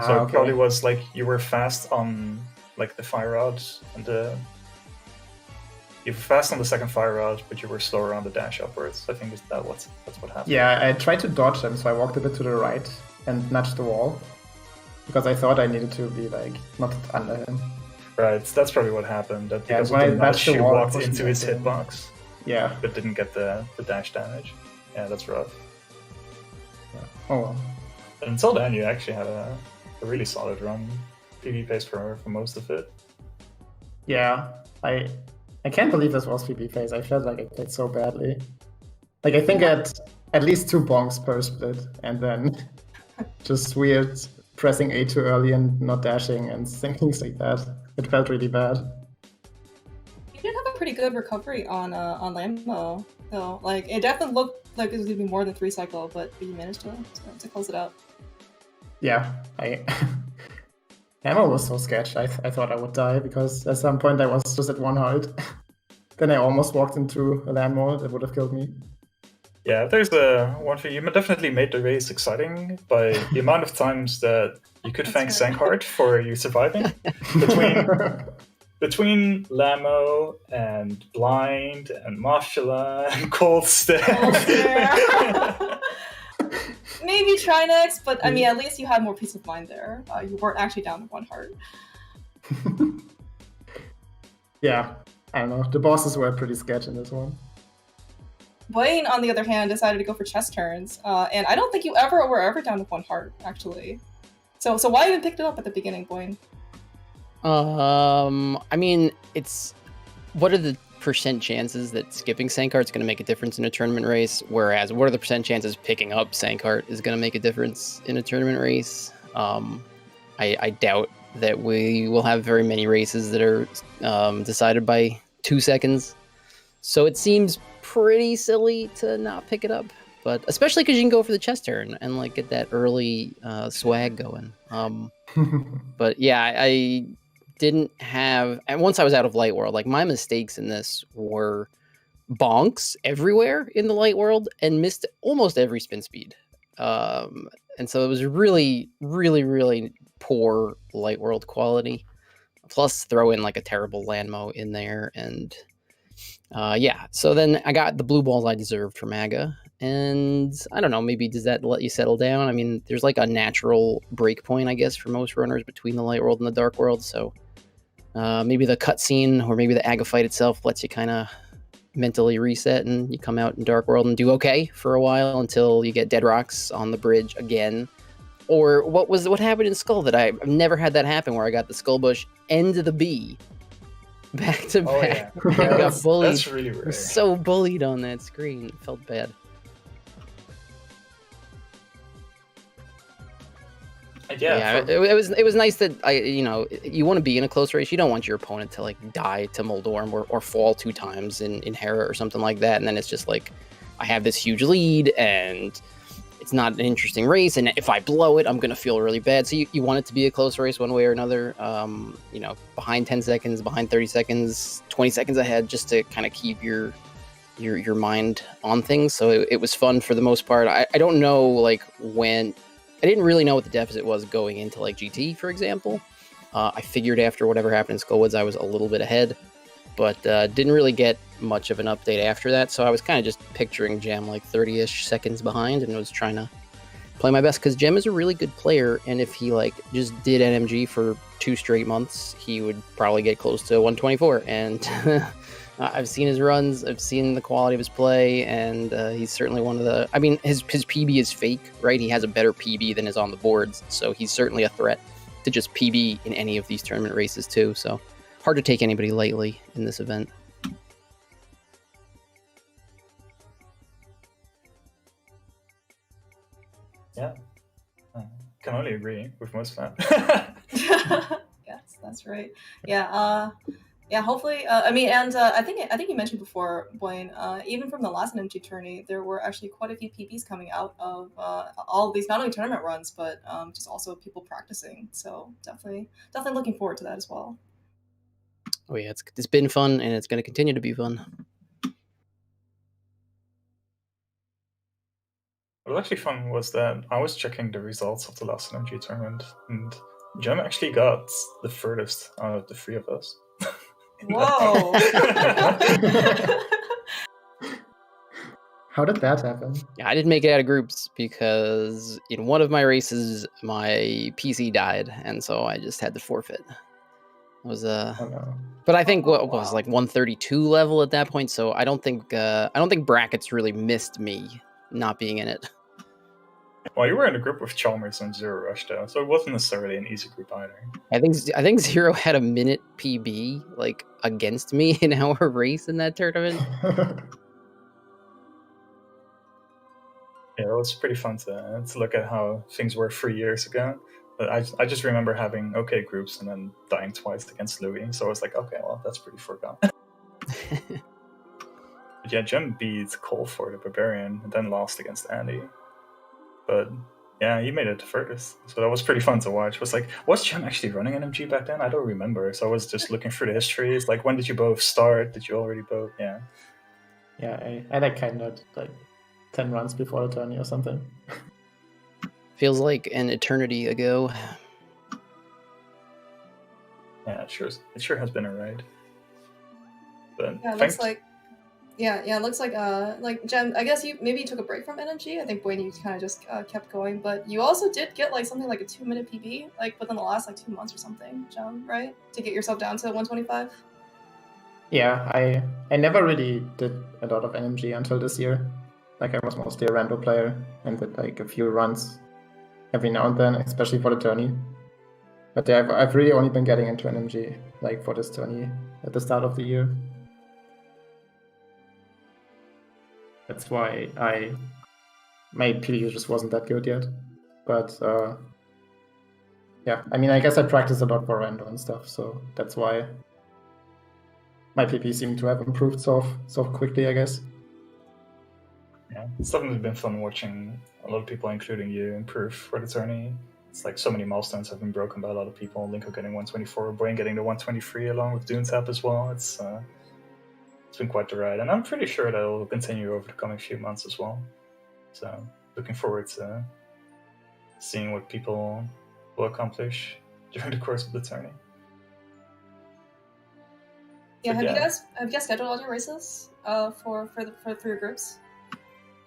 So it probably was like you were fast on like the fire rod and you were fast on the second fire rod, but you were slower on the dash upwards. I think that's what happened. Yeah, I tried to dodge him, so I walked a bit to the right and nudged the wall because I thought I needed to be like not under him. Right, that's probably what happened. That because when of the I nudged nudge, the you wall, walked it into his hitbox. Yeah, but didn't get the dash damage. Yeah, that's rough. Yeah. Oh well. But until then, you actually had a really solid run. PB pace for most of it. Yeah, I can't believe this was PB phase. I felt like I played so badly. Like I think at least 2 bonks per split, and then just weird pressing A too early and not dashing and things like that. It felt really bad. You did have a pretty good recovery on Lambo, though. Like it definitely looked like it was gonna be more than 3 cycle, but you managed to close it out. Yeah, Ammo was so sketch. I thought I would die because at some point I was just at 1 heart. Then I almost walked into a land mole that would have killed me. Yeah, there's one for you. Definitely made the race exciting by the amount of times that you could thank That's right. Sankard for you surviving. Between Lamo and Blind and Mafula and Cold Stare. Cold Stare. Maybe try next, but I mean, at least you had more peace of mind there. You weren't actually down to 1 heart. Yeah, I don't know. The bosses were pretty sketch in this one. Buane, on the other hand, decided to go for chest turns, and I don't think you were ever down to 1 heart, actually. So why even picked it up at the beginning, Buane? I mean, what are the percent chances that skipping Sankhart's going to make a difference in a tournament race? Whereas, what are the percent chances picking up Sankhart is going to make a difference in a tournament race? I doubt that we will have very many races that are decided by 2 seconds. So it seems pretty silly to not pick it up, but especially because you can go for the chest turn and like get that early swag going. But yeah, I didn't have, and once I was out of Light World, like my mistakes in this were bonks everywhere in the Light World and missed almost every spin speed. And so it was really, really, really poor Light World quality. Plus throw in like a terrible Landmo in there, and yeah, so then I got the blue balls I deserved from Aga, and I don't know, maybe does that let you settle down? I mean, there's like a natural break point, I guess, for most runners between the Light World and the Dark World, so maybe the cutscene or maybe the Aga fight itself lets you kind of mentally reset, and you come out in Dark World and do okay for a while until you get Dead Rocks on the bridge again. Or what happened in Skull that I've never had that happen, where I got the Skull Bush and the B back to back. Oh, yeah. I got bullied. That's really rare. I was so bullied on that screen. It felt bad. Yeah, it was nice that you want to be in a close race. You don't want your opponent to like die to Moldorm or fall 2 times in Hera or something like that, and then it's just like I have this huge lead and it's not an interesting race, and if I blow it, I'm gonna feel really bad. So you want it to be a close race one way or another. Behind 10 seconds, behind 30 seconds, 20 seconds ahead, just to kind of keep your mind on things. So it was fun for the most part. I don't know like when. I didn't really know what the deficit was going into like GT, for example. I figured after whatever happened in Skullwoods, I was a little bit ahead, but didn't really get much of an update after that. So I was kind of just picturing Gem like 30-ish seconds behind and was trying to play my best, because Gem is a really good player, and if he like just did NMG for 2 straight months, he would probably get close to 124. And I've seen his runs, I've seen the quality of his play, and he's certainly one of the... I mean, his PB is fake, right? He has a better PB than is on the boards, so he's certainly a threat to just PB in any of these tournament races too, so hard to take anybody lightly in this event. Yeah, can only agree with most of that. Yes, that's right. Yeah, yeah. Hopefully, I mean, and I think you mentioned before, Buane, even from the last NMG tourney, there were actually quite a few PBs coming out of all of these, not only tournament runs, but just also people practicing. So definitely looking forward to that as well. Oh yeah, it's been fun, and it's going to continue to be fun. What was actually fun was that I was checking the results of the last NMG tournament, and Gem actually got the furthest out of the 3 of us. Whoa! How did that happen? Yeah, I didn't make it out of groups because in one of my races, my PC died, and so I just had to forfeit. It was Oh, no. But I think what was like 132 level at that point, so I don't think brackets really missed me not being in it. Well, you were in a group with Chalmers and Zero Rush, though, so it wasn't necessarily an easy group either. I think Zero had a minute PB like against me in our race in that tournament. Yeah, it was pretty fun to look at how things were 3 years ago. But I just remember having okay groups and then dying twice against Louis, so I was like, okay, well, that's pretty forgotten. But yeah, Gem beat Cole for the Barbarian and then lost against Andy. But yeah, he made it to furthest, so that was pretty fun to watch. It was like, was Gem actually running NMG back then? I don't remember, so I was just looking through the history. It's like, when did you both start? Did you already both? Yeah. Yeah, I like kind of like 10 runs before the tourney or something. Feels like an eternity ago. Yeah, it sure has been a ride. But Yeah, it thanks. looks like. Yeah, it looks like Jem. I guess you took a break from NMG. I think Buane, you kind of just kept going, but you also did get like something like a 2-minute PB like within the last like 2 months or something, Jem, right? To get yourself down to 125. Yeah, I never really did a lot of NMG until this year. Like I was mostly a rando player and did like a few runs every now and then, especially for the tourney. But yeah, I've really only been getting into NMG like for this tourney at the start of the year. That's why my PB just wasn't that good yet. But yeah, I mean, I guess I practiced a lot for rando and stuff, so that's why my PP seemed to have improved so quickly, I guess. Yeah, it's definitely been fun watching a lot of people, including you, improve for the tourney. It's like so many milestones have been broken by a lot of people. Linko getting 124, Buane getting the 123 along with Doontap as well. It's been quite the ride, and I'm pretty sure that will continue over the coming few months as well. So looking forward to seeing what people will accomplish during the course of the tourney. Yeah, But have you guys scheduled all your races for your groups?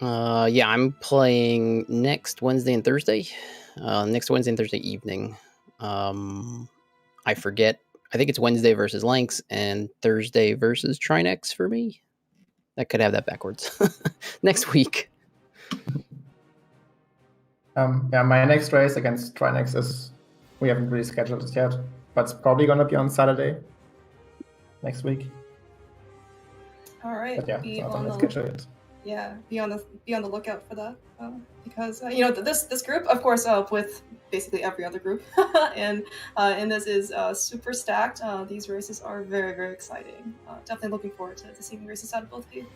Yeah, I'm playing next Wednesday and Thursday. Next Wednesday and Thursday evening. I forget. I think it's Wednesday versus Lynx and Thursday versus Trinex for me. I could have that backwards. Next week. Yeah, my next race against Trinex is, we haven't really scheduled it yet, but it's probably gonna be on Saturday next week. All right. But yeah, be it's not on on the the schedule yet. Yeah, be on the lookout for that because this group, of course, with basically every other group, and this is super stacked. These races are very, very exciting. Definitely looking forward to seeing races out of both of you.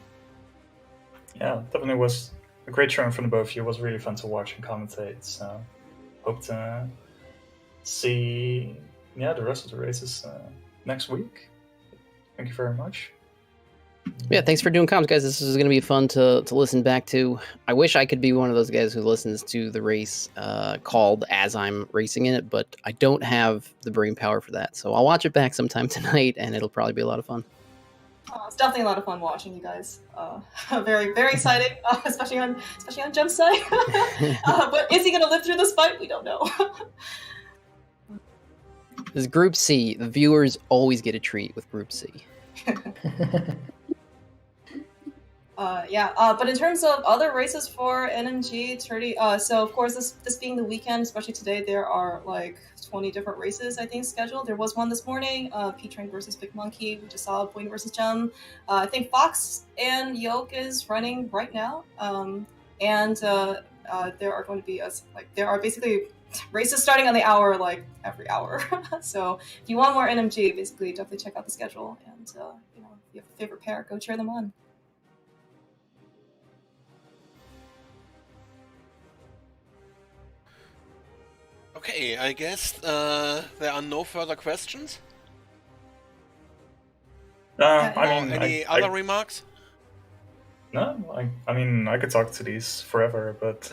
Yeah, definitely was a great turn from the both of you. It was really fun to watch and commentate. So hope to see the rest of the races next week. Thank you very much. Yeah, thanks for doing comms, guys. This is going to be fun to listen back to. I wish I could be one of those guys who listens to the race called as I'm racing in it, but I don't have the brain power for that. So I'll watch it back sometime tonight, and it'll probably be a lot of fun. It's definitely a lot of fun watching you guys. Very, very exciting, especially on Jem's side. But is he going to live through this fight? We don't know. This is Group C. The viewers always get a treat with Group C. But in terms of other races for NMG 30, so of course this being the weekend, especially today, there are like 20 different races I think scheduled. There was one this morning, P-Train versus Big Monkey. We just saw Buane versus Gem. I think Fox and Yoke is running right now, and there are going to be there are basically races starting on the hour, like every hour. So if you want more NMG, basically definitely check out the schedule, and if you have a favorite pair, go cheer them on. Okay, I guess there are no further questions. Any other remarks? No, I mean, I could talk to these forever, but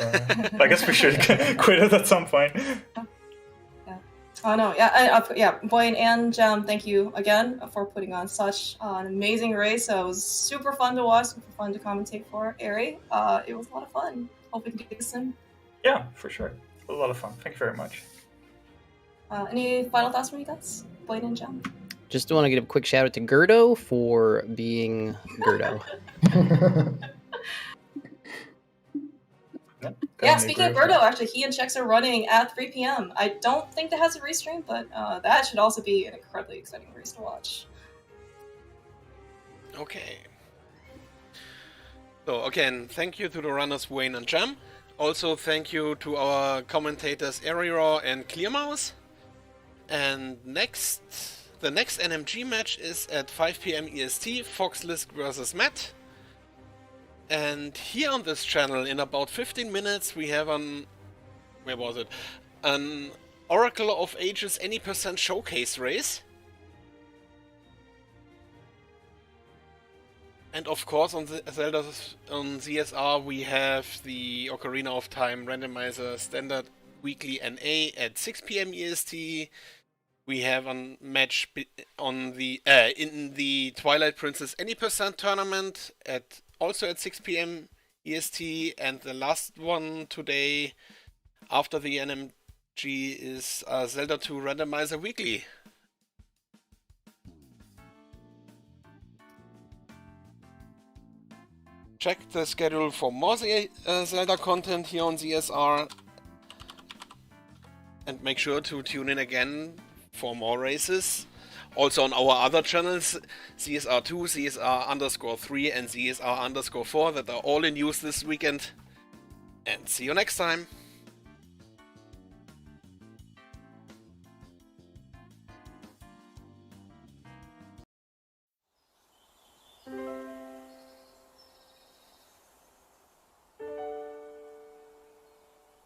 I guess we should quit it at some point. Yeah. Oh no, yeah, Buane and Jem, thank you again for putting on such an amazing race. It was super fun to watch, super fun to commentate for Ari. It was a lot of fun. Hope we can do this soon. Yeah, for sure. A lot of fun. Thank you very much. Any final thoughts from you guys, Buane and Jem? Just want to give a quick shout out to Gerdo for being Gerdo. Yeah, speaking of Gerdo, actually, he and Chex are running at 3 p.m. I don't think that has a restream, but that should also be an incredibly exciting race to watch. Okay. So again, thank you to the runners Buane and Jem. Also, thank you to our commentators Eriraw and Clearmouse. And the next NMG match is at 5 p.m. EST, Foxlisk versus Matt. And here on this channel, in about 15 minutes, we have an Oracle of Ages any percent showcase race. And of course, on the Zelda on ZSR, we have the Ocarina of Time Randomizer Standard Weekly NA at 6 p.m. EST. We have a match on the in the Twilight Princess Any Percent tournament also at 6 p.m. EST, and the last one today after the NMG is Zelda 2 Randomizer Weekly. Check the schedule for more Zelda content here on ZSR, and make sure to tune in again for more races. Also on our other channels, ZSR2, ZSR_3 and ZSR_4, that are all in use this weekend. And see you next time!